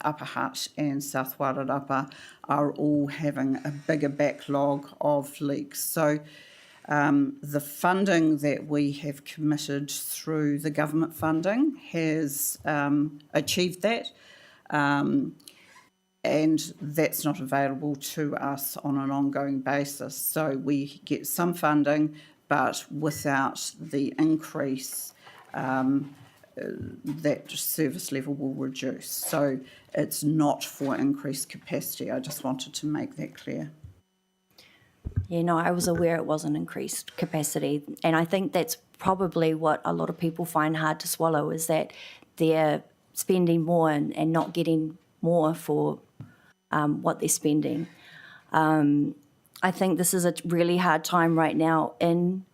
Upper Hutt and South Wairarapa are all having a bigger backlog of leaks. So the funding that we have committed through the government funding has achieved that. And that's not available to us on an ongoing basis. So we get some funding, but without the increase, that service level will reduce. So it's not for increased capacity. I just wanted to make that clear. Yeah, no, I was aware it wasn't increased capacity. And I think that's probably what a lot of people find hard to swallow, is that they're spending more and not getting more for what they're spending. I think this is a really hard time right now in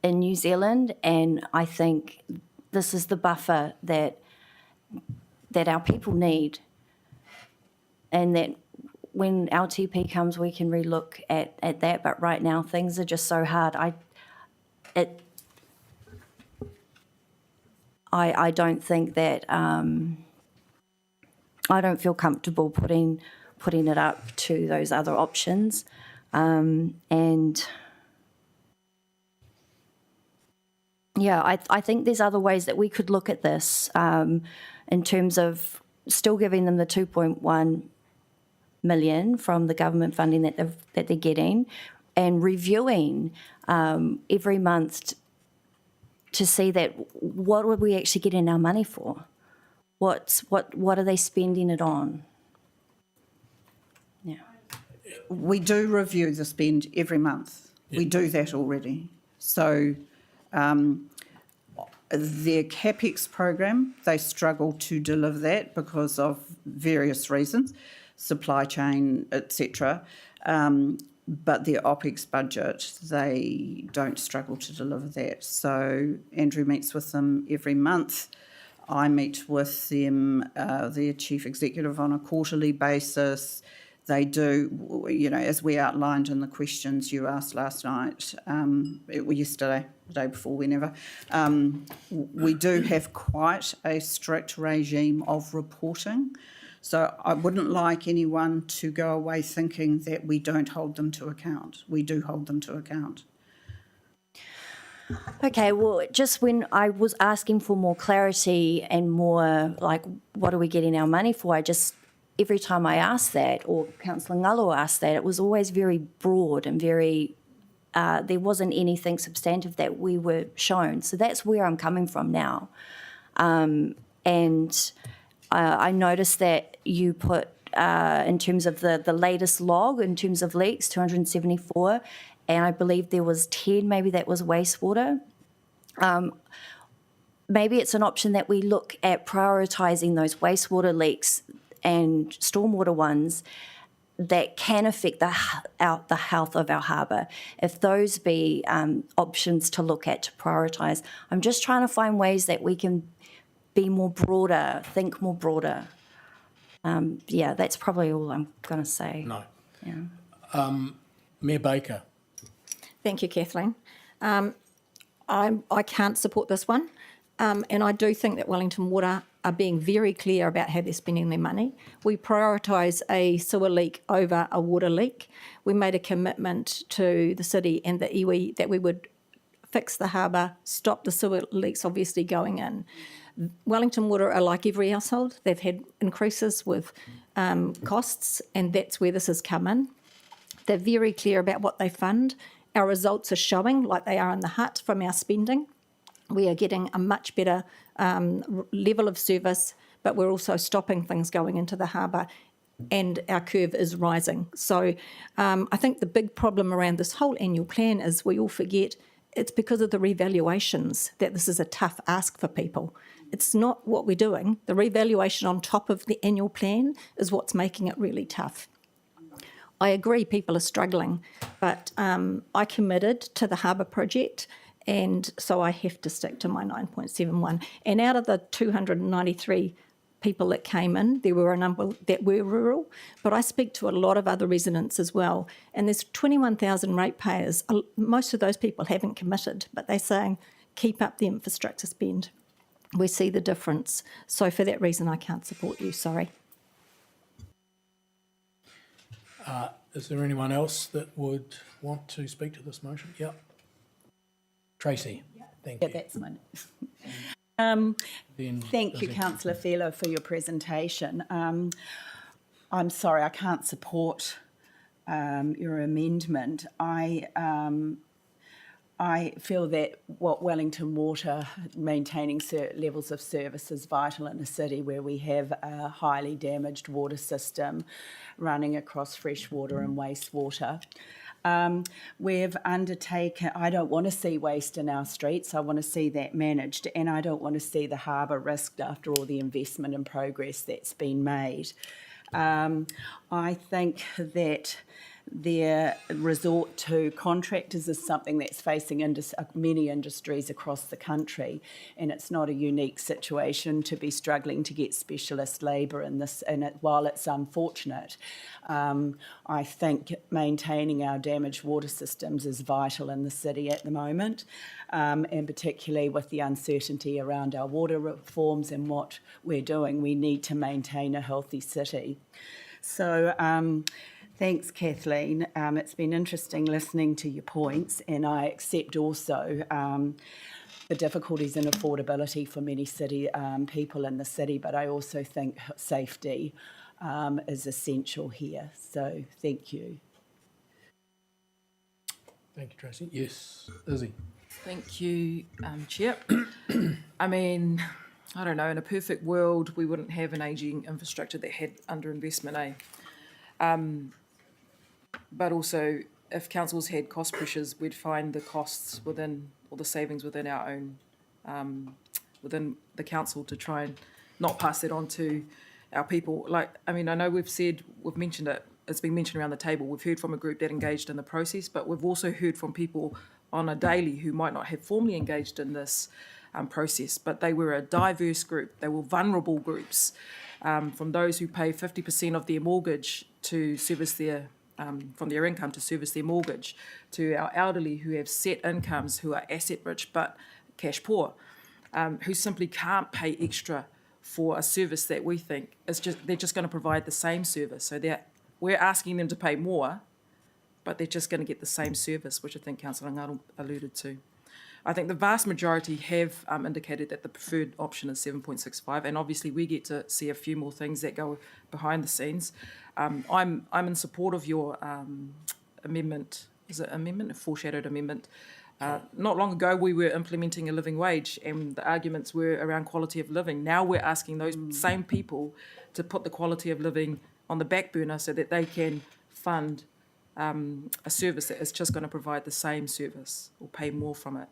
New Zealand, and I think this is the buffer that our people need, and that when our TP comes, we can relook at that. But right now, things are just so hard. I don't think that I don't feel comfortable putting it up to those other options, and yeah, I think there's other ways that we could look at this in terms of still giving them the 2.1 million from the government funding that they're getting, and reviewing every month to see that what would we actually get in our money for? What are they spending it on? Yeah. We do review the spend every month. Yep. We do that already. So their CapEx program, they struggle to deliver that because of various reasons, supply chain, etc. But their OPEX budget, they don't struggle to deliver that. So Andrew meets with them every month I meet with them, their chief executive, on a quarterly basis. They do, as we outlined in the questions you asked last night, yesterday, the day before, whenever, we do have quite a strict regime of reporting. So I wouldn't like anyone to go away thinking that we don't hold them to account. We do hold them to account. Okay, well, just when I was asking for more clarity and more like, what are we getting our money for? Every time I asked that, or Councillor Ngalo asked that, it was always very broad and very, there wasn't anything substantive that we were shown. So that's where I'm coming from now. And I noticed that you put, in terms of the latest log, in terms of leaks, 274, and I believe there was 10, maybe that was wastewater. Maybe it's an option that we look at prioritising those wastewater leaks and stormwater ones that can affect the health of our harbour. If those be options to look at to prioritise. I'm just trying to find ways that we can be more broader, think more broader. Yeah, that's probably all I'm going to say. No. Yeah. Mayor Baker. Thank you, Kathleen. I can't support this one, and I do think that Wellington Water are being very clear about how they're spending their money. We prioritise a sewer leak over a water leak. We made a commitment to the city and the iwi that we would fix the harbour, stop the sewer leaks obviously going in. Wellington Water are like every household. They've had increases with costs, and that's where this has come in. They're very clear about what they fund. Our results are showing, like they are in the hut, from our spending. We are getting a much better level of service, but we're also stopping things going into the harbour, and our curve is rising. So I think the big problem around this whole annual plan is we all forget it's because of the revaluations that this is a tough ask for people. It's not what we're doing. The revaluation on top of the annual plan is what's making it really tough. I agree people are struggling, but I committed to the harbour project, and so I have to stick to my 9.71. And out of the 293 people that came in, there were a number that were rural, but I speak to a lot of other residents as well, and there's 21,000 ratepayers. Most of those people haven't committed, but they're saying, keep up the infrastructure spend. We see the difference. So for that reason, I can't support you, sorry. Is there anyone else that would want to speak to this motion? Yep. Tracy, thank you. Yeah, that's mine. Then Thank you, Councillor Filo, for your presentation. I'm sorry, I can't support your amendment. I feel that what Wellington Water, maintaining levels of service, is vital in a city where we have a highly damaged water system running across freshwater and wastewater. We've undertaken, I don't want to see waste in our streets, I want to see that managed, and I don't want to see the harbour risked after all the investment and progress that's been made. I think that their resort to contractors is something that's facing many industries across the country, and it's not a unique situation to be struggling to get specialist labour in this. And while it's unfortunate, I think maintaining our damaged water systems is vital in the city at the moment, and particularly with the uncertainty around our water reforms and what we're doing, we need to maintain a healthy city. So thanks, Kathleen. It's been interesting listening to your points, and I accept also the difficulties in affordability for many city people in the city, but I also think safety is essential here. So thank you. Thank you, Tracy. Yes, Izzy. Thank you, Chair. I mean, I don't know, in a perfect world, we wouldn't have an ageing infrastructure that had underinvestment, but also, if councils had cost pressures, we'd find the costs within, or the savings within our own, within the council, to try and not pass that on to our people. Like, I mean, I know we've mentioned it, it's been mentioned around the table, we've heard from a group that engaged in the process, but we've also heard from people on a daily who might not have formally engaged in this, process. But they were a diverse group. They were vulnerable groups, from those who pay 50% of their mortgage to service their from their income to service their mortgage, to our elderly who have set incomes, who are asset rich but cash poor, who simply can't pay extra for a service that we think is they're just going to provide the same service. So we're asking them to pay more, but they're just going to get the same service, which I think Councillor Ngaro alluded to. I think the vast majority have indicated that the preferred option is 7.65, and obviously we get to see a few more things that go behind the scenes. I'm in support of your amendment. Is it amendment? A foreshadowed amendment. Not long ago, we were implementing a living wage, and the arguments were around quality of living. Now we're asking those same people to put the quality of living on the back burner so that they can fund a service that is just going to provide the same service or pay more from it.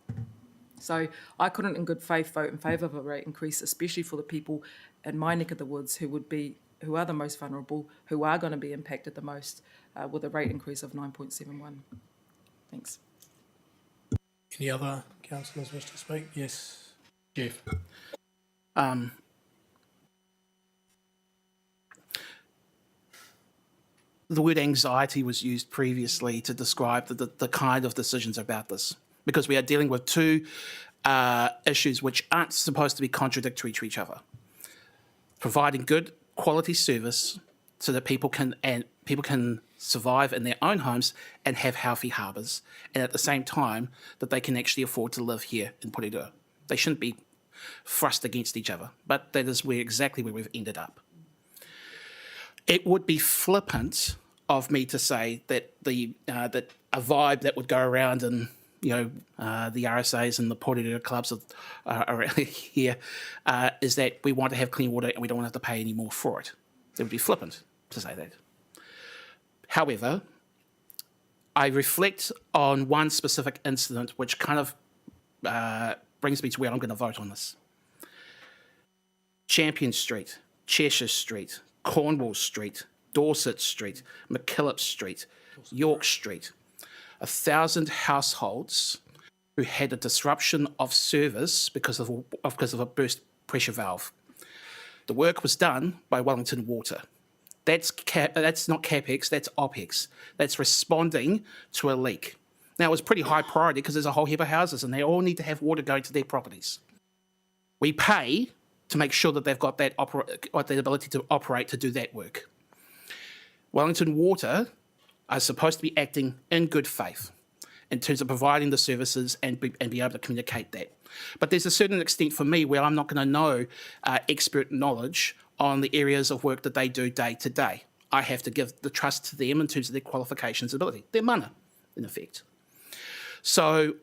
So I couldn't in good faith vote in favour of a rate increase, especially for the people in my neck of the woods who are the most vulnerable, who are going to be impacted the most with a rate increase of 9.71. Thanks. Any other councillors wish to speak? Yes, Jeff. The word anxiety was used previously to describe the kind of decisions about this, because we are dealing with two issues which aren't supposed to be contradictory to each other. Providing good quality service so that people can survive in their own homes and have healthy harbours, and at the same time that they can actually afford to live here in Porirua. They shouldn't be thrust against each other, but that is exactly where we've ended up. It would be flippant of me to say that that a vibe that would go around in the RSAs and the Porirua clubs around here is that we want to have clean water and we don't want to have to pay any more for it. It would be flippant to say that. However, I reflect on one specific incident which kind of brings me to where I'm going to vote on this. Champion Street, Cheshire Street, Cornwall Street, Dorset Street, McKillop Street, York Street. 1,000 households who had a disruption of service because of a burst pressure valve. The work was done by Wellington Water. That's not CapEx, that's OpEx. That's responding to a leak. Now, it was pretty high priority because there's a whole heap of houses and they all need to have water going to their properties. We pay to make sure that they've got the ability to operate to do that work. Wellington Water are supposed to be acting in good faith in terms of providing the services and be able to communicate that. But there's a certain extent for me where I'm not going to know expert knowledge on the areas of work that they do day to day. I have to give the trust to them in terms of their qualifications and ability, their mana, in effect. So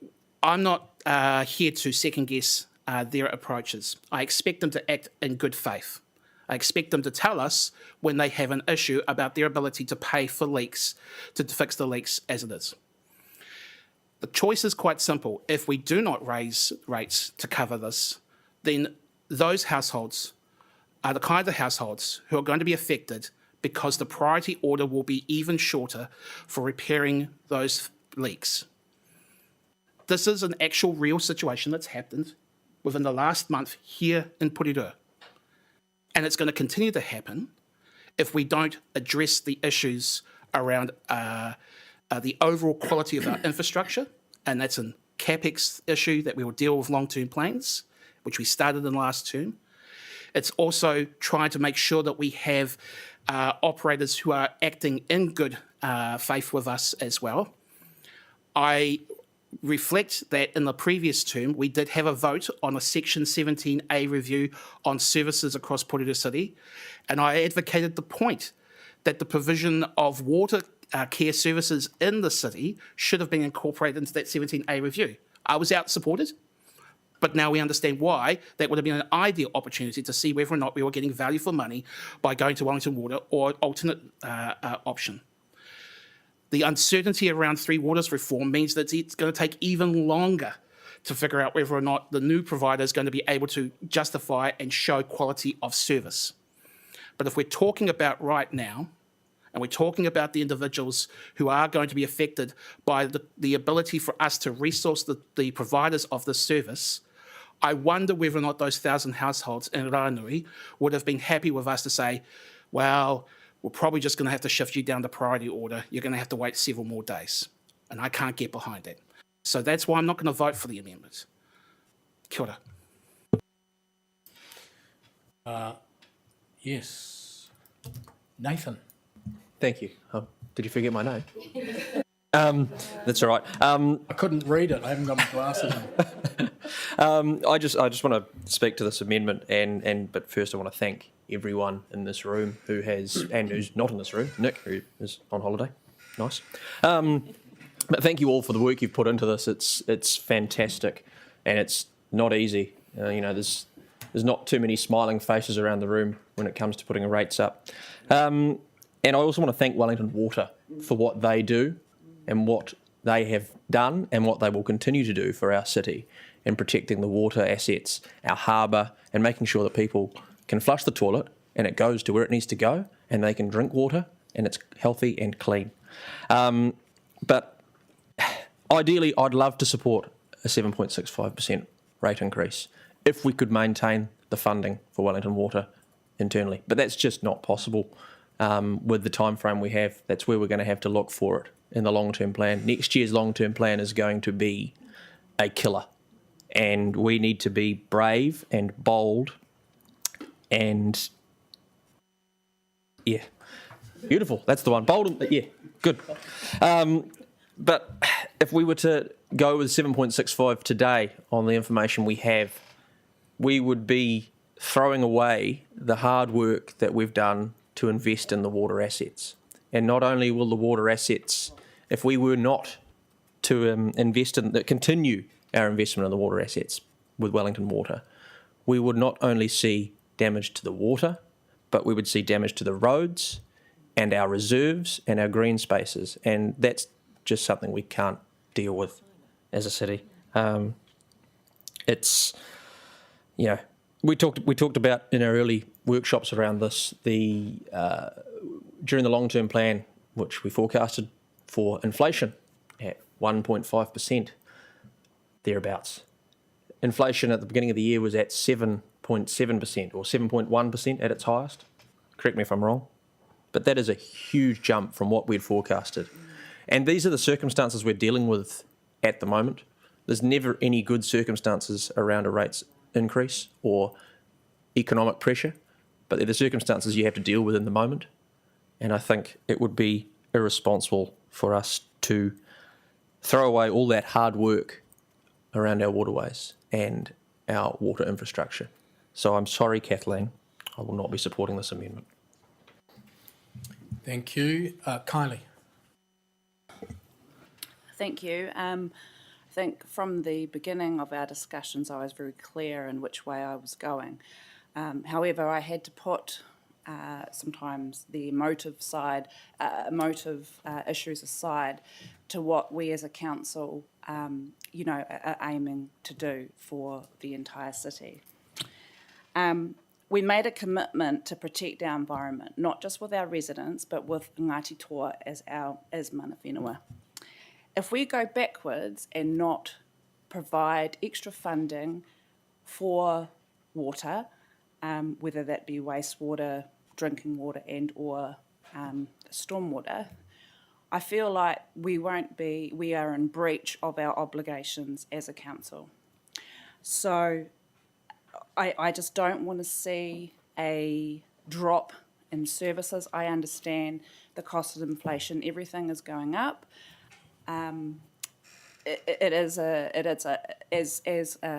I'm not here to second guess their approaches. I expect them to act in good faith. I expect them to tell us when they have an issue about their ability to pay for leaks, to fix the leaks as it is. The choice is quite simple. If we do not raise rates to cover this, then those households are the kind of households who are going to be affected because the priority order will be even shorter for repairing those leaks. This is an actual real situation that's happened within the last month here in Porirua. And it's going to continue to happen if we don't address the issues around the overall quality of our infrastructure, and that's a CapEx issue that we will deal with long-term plans, which we started in last term. It's also trying to make sure that we have operators who are acting in good faith with us as well. I reflect that in the previous term, we did have a vote on a Section 17A review on services across Porirua City, and I advocated the point that the provision of water care services in the city should have been incorporated into that 17A review. I was out-supported, but now we understand why that would have been an ideal opportunity to see whether or not we were getting value for money by going to Wellington Water or alternate option. The uncertainty around Three Waters reform means that it's going to take even longer to figure out whether or not the new provider is going to be able to justify and show quality of service. But if we're talking about right now, and we're talking about the individuals who are going to be affected by the ability for us to resource the providers of this service, I wonder whether or not those 1,000 households in Ranui would have been happy with us to say, well, we're probably just going to have to shift you down the priority order. You're going to have to wait several more days. And I can't get behind that. So that's why I'm not going to vote for the amendment. Kia ora. Yes. Nathan. Thank you. Did you forget my name? That's all right. I couldn't read it. I haven't got my glasses on. I just want to speak to this amendment, but first I want to thank everyone in this room who has, and who's not in this room, Nick, who is on holiday. Nice. But thank you all for the work you've put into this. It's fantastic, and it's not easy. There's not too many smiling faces around the room when it comes to putting the rates up. And I also want to thank Wellington Water for what they do and what they have done and what they will continue to do for our city in protecting the water assets, our harbour, and making sure that people can flush the toilet and it goes to where it needs to go and they can drink water and it's healthy and clean. But ideally, I'd love to support a 7.65% rate increase if we could maintain the funding for Wellington Water internally. But that's just not possible with the time frame we have. That's where we're going to have to look for it in the long-term plan. Next year's long-term plan is going to be a killer. And we need to be brave and bold and, yeah, beautiful. That's the one. Bold and, yeah, good. But if we were to go with 7.65 today on the information we have, we would be throwing away the hard work that we've done to invest in the water assets. And not only will the water assets, if we were not to continue our investment in the water assets with Wellington Water, we would not only see damage to the water, but we would see damage to the roads and our reserves and our green spaces. And that's just something we can't deal with as a city. We talked about in our early workshops around this, during the long-term plan, which we forecasted for inflation at 1.5%, thereabouts. Inflation at the beginning of the year was at 7.7% or 7.1% at its highest. Correct me if I'm wrong. But that is a huge jump from what we'd forecasted. And these are the circumstances we're dealing with at the moment. There's never any good circumstances around a rates increase or economic pressure, but they're the circumstances you have to deal with in the moment. And I think it would be irresponsible for us to throw away all that hard work around our waterways and our water infrastructure. So I'm sorry, Kathleen, I will not be supporting this amendment. Thank you. Kylie. Thank you. I think from the beginning of our discussions, I was very clear in which way I was going. However, I had to put sometimes the emotive issues aside to what we as a council, are aiming to do for the entire city. We made a commitment to protect our environment, not just with our residents, but with Ngāti Toa as mana whenua. If we go backwards and not provide extra funding for water, whether that be wastewater, drinking water and or stormwater, I feel like we are in breach of our obligations as a council. So I just don't want to see a drop in services. I understand the cost of inflation, everything is going up. As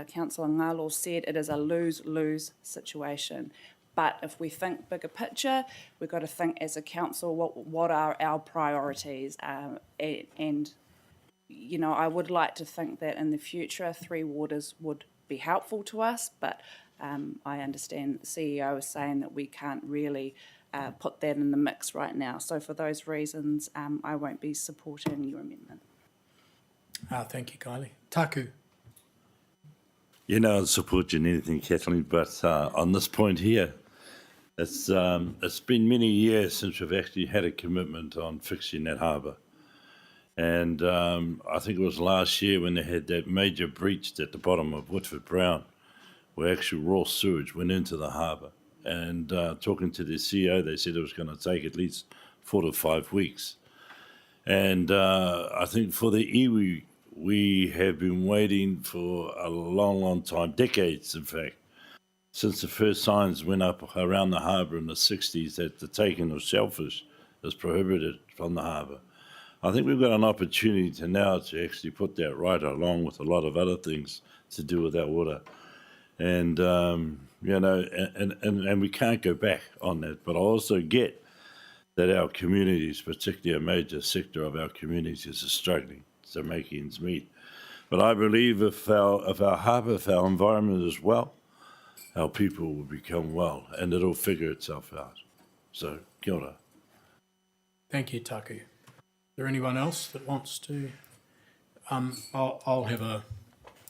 Councillor Ngalo said, it is a lose-lose situation. But if we think bigger picture, we've got to think as a council, what are our priorities? And I would like to think that in the future, Three Waters would be helpful to us, but I understand the CEO is saying that we can't really put that in the mix right now. So for those reasons, I won't be supporting your amendment. Thank you, Kylie. Taku. I'd support you in anything, Kathleen, but on this point here, it's been many years since we've actually had a commitment on fixing that harbour. And I think it was last year when they had that major breach at the bottom of Woodford Brown, where actually raw sewage went into the harbour. And talking to the CEO, they said it was going to take at least 4 to 5 weeks. And I think for the iwi, we have been waiting for a long, long time, decades in fact, since the first signs went up around the harbour in the 60s that the taking of shellfish is prohibited from the harbour. I think we've got an opportunity to now to actually put that right, along with a lot of other things to do with our water. And, you know, and we can't go back on that. But I also get that our communities, particularly a major sector of our communities, is struggling to make ends meet. But I believe if our harbour, if our environment is well, our people will become well, and it'll figure itself out. So, kia ora. Thank you, Taku. Is there anyone else that wants to? I'll have a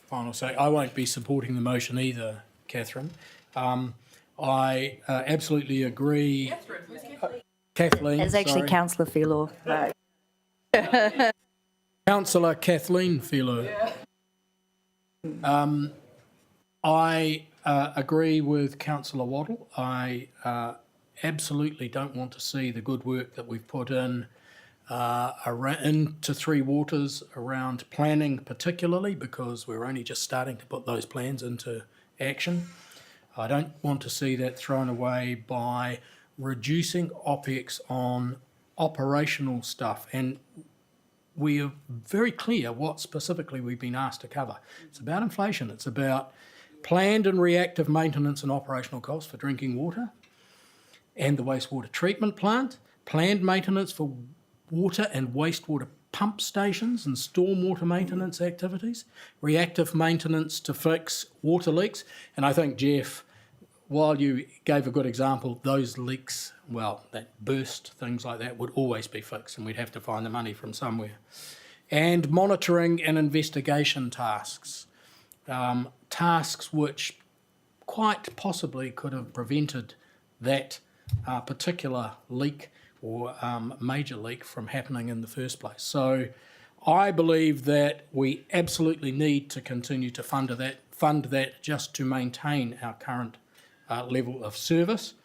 final say. I won't be supporting the motion either, Catherine. I absolutely agree. Kathleen. It's actually sorry. Councillor Philo. Councillor Kathleen Philo. I agree with Councillor Waddle. I absolutely don't want to see the good work that we've put in into Three Waters around planning, particularly because we're only just starting to put those plans into action. I don't want to see that thrown away by reducing OPEX on operational stuff. And we are very clear what specifically we've been asked to cover. It's about inflation. It's about planned and reactive maintenance and operational costs for drinking water and the wastewater treatment plant, planned maintenance for water and wastewater pump stations and stormwater maintenance activities, reactive maintenance to fix water leaks. And I think, Jeff, while you gave a good example, those leaks, well, that burst, things like that, would always be fixed, and we'd have to find the money from somewhere. And monitoring and investigation tasks, tasks which quite possibly could have prevented that particular leak or major leak from happening in the first place. So I believe that we absolutely need to continue to fund that just to maintain our current level of service.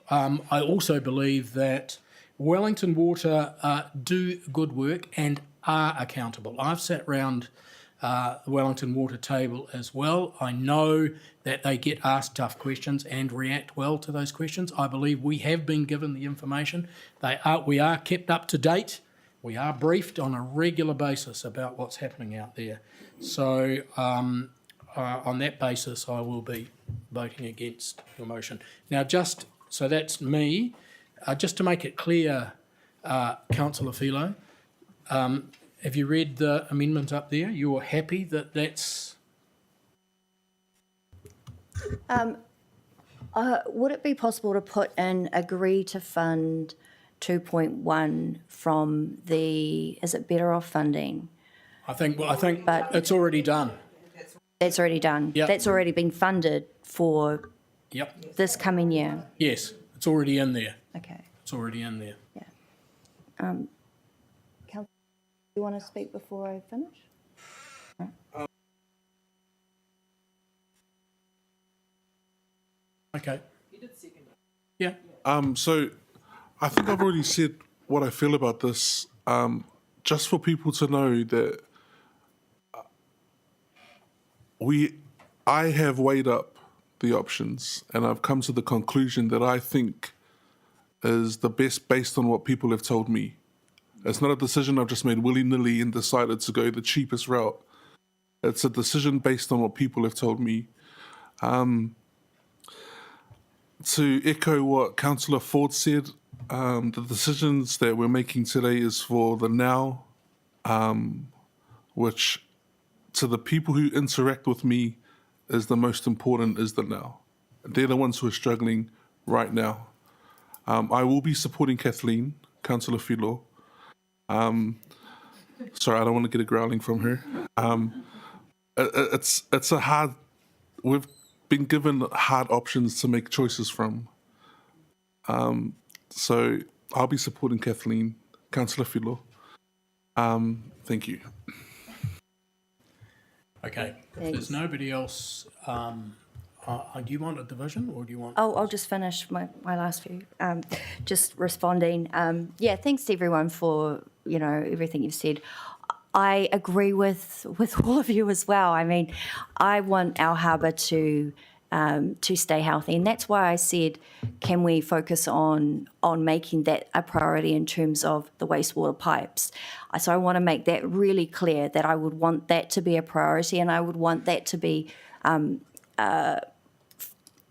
I also believe that Wellington Water do good work and are accountable. I've sat round the Wellington Water table as well. I know that they get asked tough questions and react well to those questions. I believe we have been given the information. We are kept up to date. We are briefed on a regular basis about what's happening out there. So on that basis, I will be voting against your motion. Now, just so that's me, just to make it clear, Councillor Philo, have you read the amendment up there? You're happy that that's... Would it be possible to put in agree to fund 2.1 from the, is it Better Off funding? I think it's already done. That's already done? Yep. That's already been funded for this coming year? Yes, it's already in there. Okay. It's already in there. Yeah. Councillor, you want to speak before I finish? Okay. Yeah. So I think I've already said what I feel about this. Just for people to know that I have weighed up the options and I've come to the conclusion that I think is the best based on what people have told me. It's not a decision I've just made willy-nilly and decided to go the cheapest route. It's a decision based on what people have told me. To echo what Councillor Ford said, the decisions that we're making today is for the now, which to the people who interact with me is the most important, is the now. They're the ones who are struggling right now. I will be supporting Kathleen, Councillor Philo. Sorry, I don't want to get a growling from her. It's a hard, we've been given hard options to make choices from. So I'll be supporting Kathleen, Councillor Philo. Thank you. Okay, if there's nobody else, Do you want a division or do you want? I'll just finish my last few. Just responding. Yeah, thanks to everyone for, everything you've said. I agree with all of you as well. I mean, I want our harbour to stay healthy, and that's why I said, can we focus on making that a priority in terms of the wastewater pipes? So I want to make that really clear that I would want that to be a priority, and I would want that to be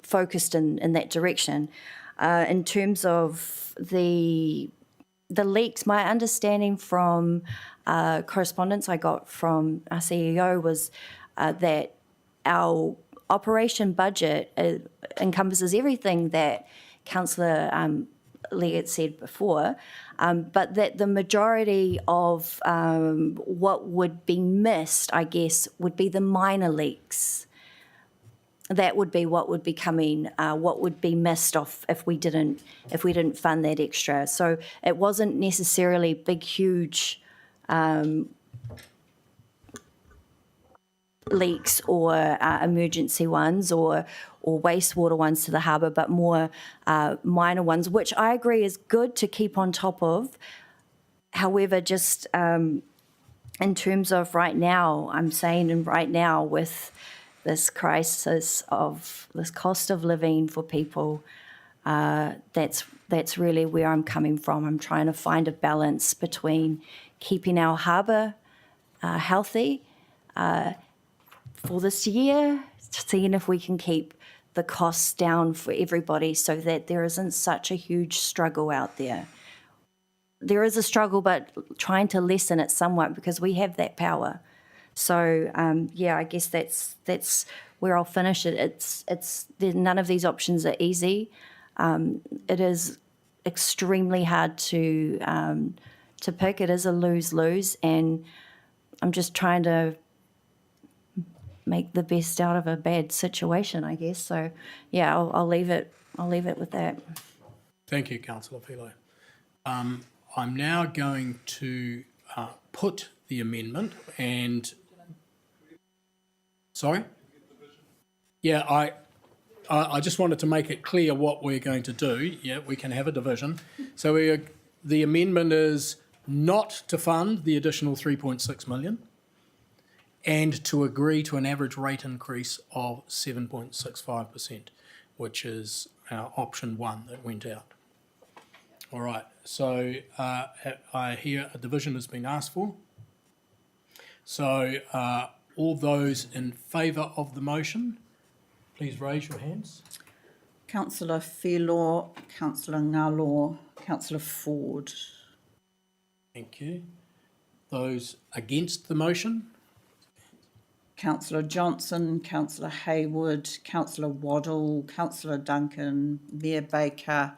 focused in that direction. In terms of the leaks, my understanding from correspondence I got from our CEO was that our operation budget encompasses everything that Councillor Leggett said before, but that the majority of what would be missed, I guess, would be the minor leaks. That would be what would be coming, what would be missed off if we didn't fund that extra. So it wasn't necessarily big, huge leaks or emergency ones or wastewater ones to the harbour, but more minor ones, which I agree is good to keep on top of. However, just in terms of right now, I'm saying, and right now with this crisis of this cost of living for people, that's really where I'm coming from. I'm trying to find a balance between keeping our harbour healthy for this year, seeing if we can keep the costs down for everybody so that there isn't such a huge struggle out there. There is a struggle, but trying to lessen it somewhat because we have that power. So yeah, I guess that's where I'll finish it. It's none of these options are easy. It is extremely hard to pick. It is a lose-lose, and I'm just trying to make the best out of a bad situation, I guess. So yeah, I'll leave it with that. Thank you, Councillor Pilo. I'm now going to put the amendment and. Sorry? Yeah, I just wanted to make it clear what we're going to do. Yeah, we can have a division. So the amendment is not to fund the additional 3.6 million and to agree to an average rate increase of 7.65%, which is our option 1 that went out. All right, so I hear a division has been asked for. So all those in favour of the motion, please raise your hands. Councillor Wheelock, Councillor Ngalo, Councillor Ford. Thank you. Those against the motion? Councillor Johnson, Councillor Hayward, Councillor Waddle, Councillor Duncan, Mayor Baker,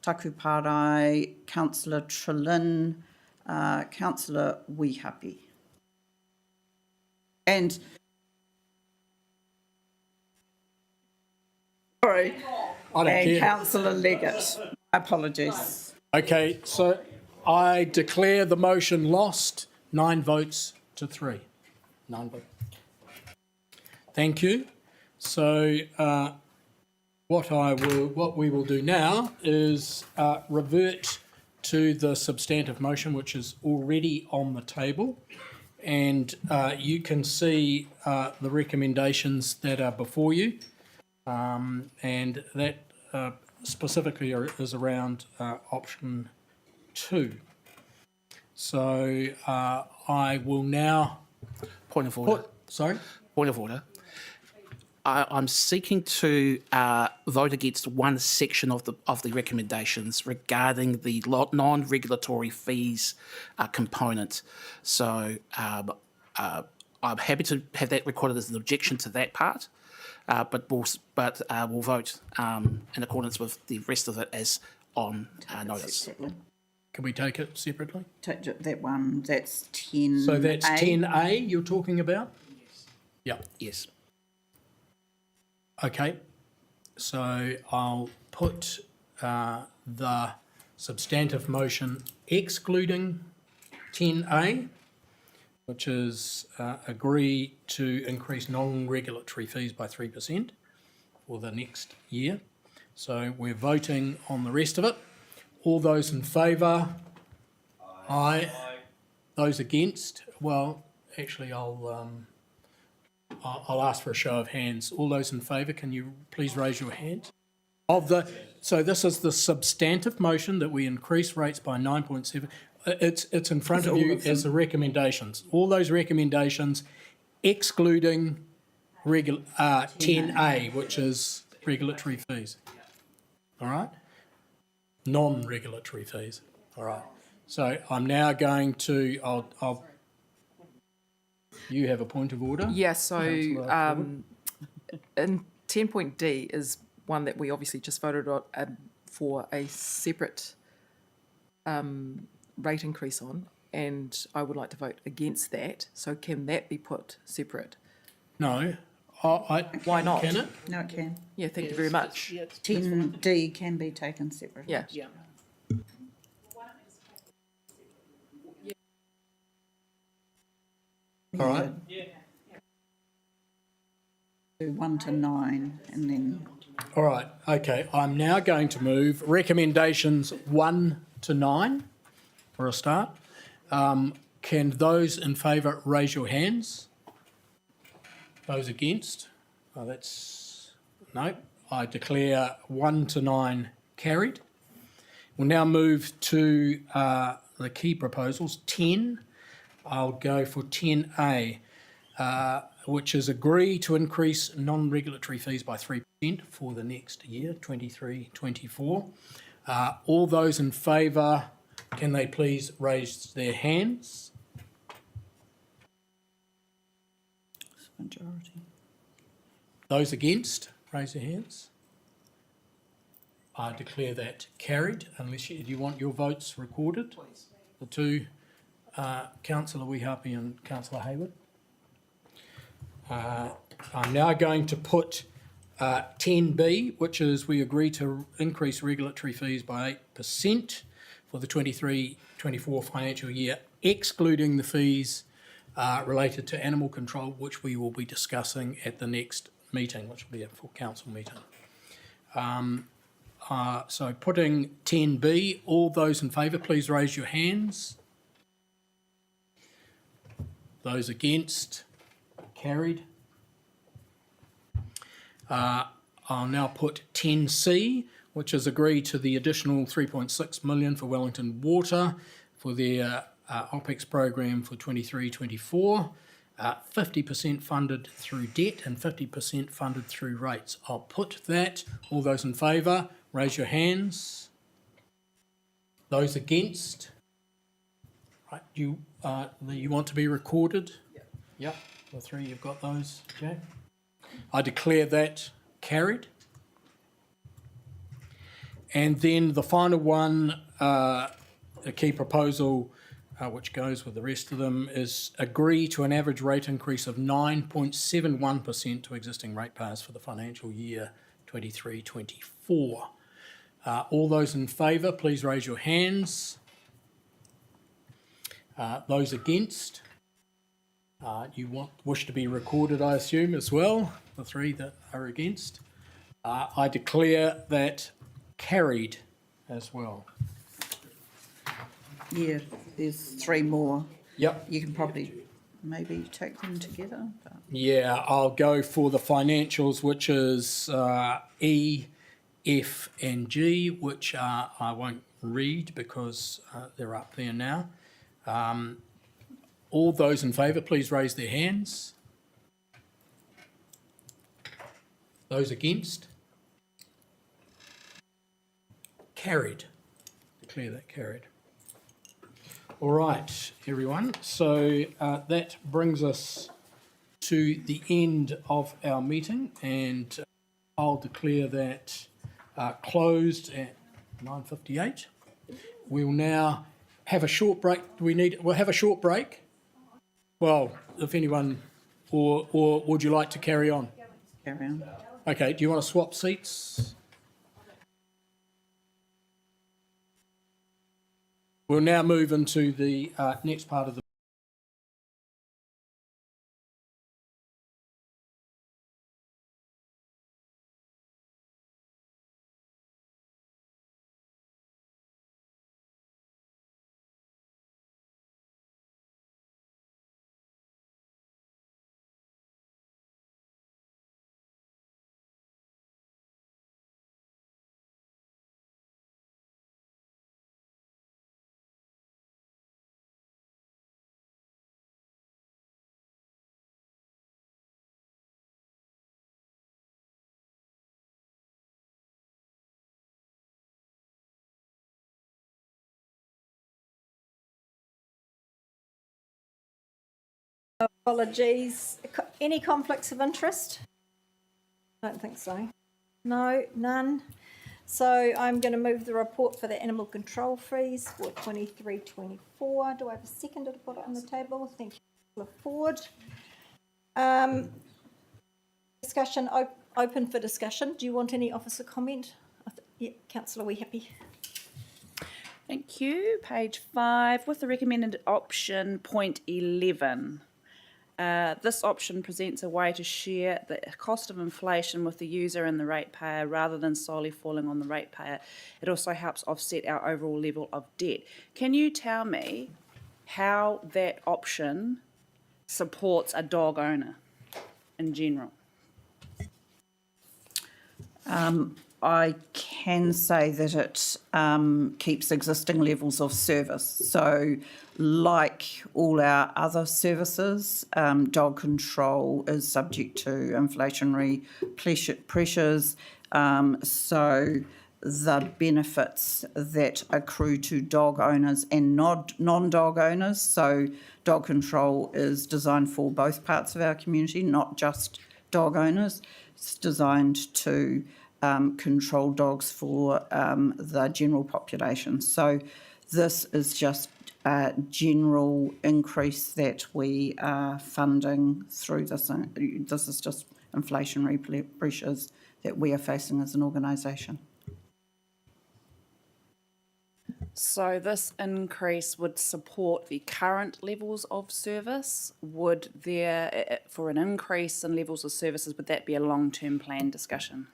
Takuparai, Councillor Trelin, Councillor Weehapi. And sorry, and Councillor Leggett. Apologies. Okay, so I declare the motion lost, 9 votes to 3. 9 votes. Thank you. So what we will do now is revert to the substantive motion, which is already on the table, and you can see the recommendations that are before you, and that specifically is around option 2. So I will now... Point of order. Sorry? Point of order. I'm seeking to vote against one section of the recommendations regarding the non-regulatory fees component. So I'm happy to have that recorded as an objection to that part, but we'll vote in accordance with the rest of it as on notice. Can we take it separately? Take that one. That's 10A. So that's 10A you're talking about? Yeah. Yes. Okay, so I'll put the substantive motion excluding 10A, which is agree to increase non-regulatory fees by 3%. for the next year. So we're voting on the rest of it. All those in favour? Aye. Those against? Well, actually, I'll ask for a show of hands. All those in favour, can you please raise your hand? So this is the substantive motion that we increase rates by 9.7. It's in front of you as the recommendations. All those recommendations, excluding 10A, which is regulatory fees. All right? Non-regulatory fees. All right. So I'm now going to, you have a point of order? Yeah, so Councillor Ford. in 10.D is one that we obviously just voted on for a separate rate increase on, and I would like to vote against that. So can that be put separate? No. Why not? Can it? No, it can. Yeah, thank you very much. 10D can be taken separately. Yeah. All right. Do 1 to 9 and then. All right. Okay. I'm now going to move recommendations 1 to 9 for a start. Can those in favour raise your hands? Those against? Oh, that's no. I declare 1 to 9 carried. We'll now move to the key proposals. 10. I'll go for 10A, which is agree to increase non-regulatory fees by 3% for the next year, 23-24. All those in favour, can they please raise their hands? Majority. Those against, raise your hands. I declare that carried, unless do you want your votes recorded? Please. The two, Councillor Weehapi and Councillor Hayward. I'm now going to put 10B, which is we agree to increase regulatory fees by 8% for the 23-24 financial year, excluding the fees related to animal control, which we will be discussing at the next meeting, which will be a full council meeting. So putting 10B, all those in favour, please raise your hands. Those against, carried. I'll now put 10C, which is agree to the additional 3.6 million for Wellington Water for their OPEX program for 23-24, 50% funded through debt and 50% funded through rates. I'll put that. All those in favour, raise your hands. Those against? Right, you want to be recorded? Yep, the three, you've got those, okay. I declare that carried. And then the final one, a key proposal, which goes with the rest of them, is agree to an average rate increase of 9.71% to existing ratepayers for the financial year 23-24. All those in favour, please raise your hands. Those against? You wish to be recorded, I assume, as well, the three that are against. I declare that carried as well. Yeah, there's 3 more. Yep. You can probably maybe take them together. But. Yeah, I'll go for the financials, which is E, F and G, which I won't read because they're up there now. All those in favour, please raise their hands. Those against? Carried. Declare that carried. All right, everyone. So that brings us to the end of our meeting, and I'll declare that closed at 9:58. We'll now have a short break. We'll have a short break. Well, if anyone, or would you like to carry on? Carry on. Okay, do you want to swap seats? We'll now move into the next part of the Apologies. Any conflicts of interest? Don't think so. No, none. So I'm going to move the report for the animal control fees for 23-24. Do I have a second to put it on the table? Thank you, Councillor Ford. Discussion, open for discussion. Do you want any officer comment? Yeah, Councillor, are we happy? Thank you. Page 5, with the recommended option, point 11. This option presents a way to share the cost of inflation with the user and the ratepayer rather than solely falling on the ratepayer. It also helps offset our overall level of debt. Can you tell me how that option supports a dog owner in general? I can say that it keeps existing levels of service. So, like all our other services, dog control is subject to inflationary pressures. So, the benefits that accrue to dog owners and non-dog owners. So, dog control is designed for both parts of our community, not just dog owners. It's designed to control dogs for the general population. So this is just a general increase that we are funding through this. This is just inflationary pressures that we are facing as an organisation. So this increase would support the current levels of service. Would there, for an increase in levels of services, would that be a long-term plan discussion?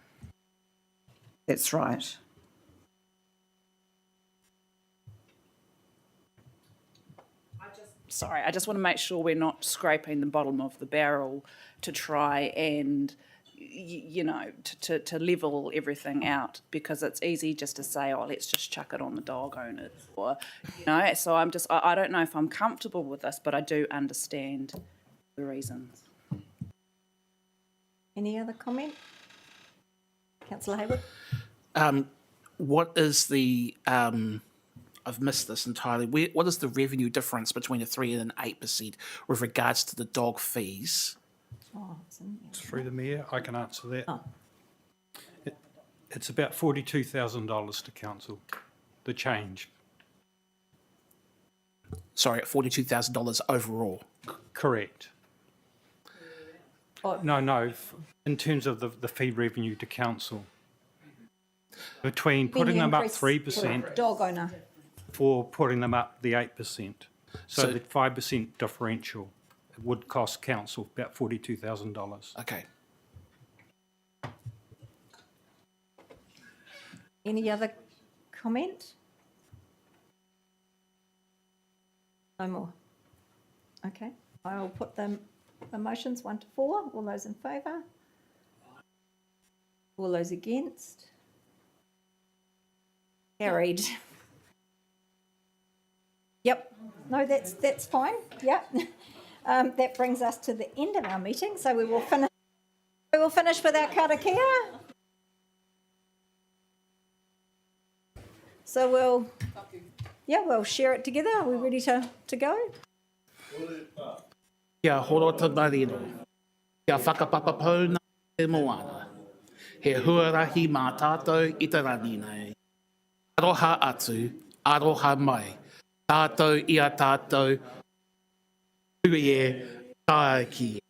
That's right. I just want to make sure we're not scraping the bottom of the barrel to try and, to level everything out, because it's easy just to say, oh, let's just chuck it on the dog owners, or, so I don't know if I'm comfortable with this, but I do understand the reasons. Any other comment? Councillor Hayward? What is the, I've missed this entirely, what is the revenue difference between a 3 and an 8% with regards to the dog fees? Oh, it's in there. Through the mayor, I can answer that. Oh. It's about $42,000 to council, the change. Sorry, $42,000 overall. Correct. Oh. No, in terms of the fee revenue to council. Between putting them up 3% Dog owner. for putting them up the 8%. So So- the 5% differential would cost council about $42,000. Okay. Any other comment? No more. Okay, I'll put the motions 1 to 4. All those in favour? All those against? Carried. Yep. No, that's fine. Yep. That brings us to the end of our meeting. So we will finish. We will finish with our karakia. So we'll share it together. Are we ready to go? Kia horota marino. Kia whakapapapau nā te moana. He huarahi mā tātou i te rani nei. Aroha atu, aroha mai. Tātou ia tātou. Ue e, tāki e.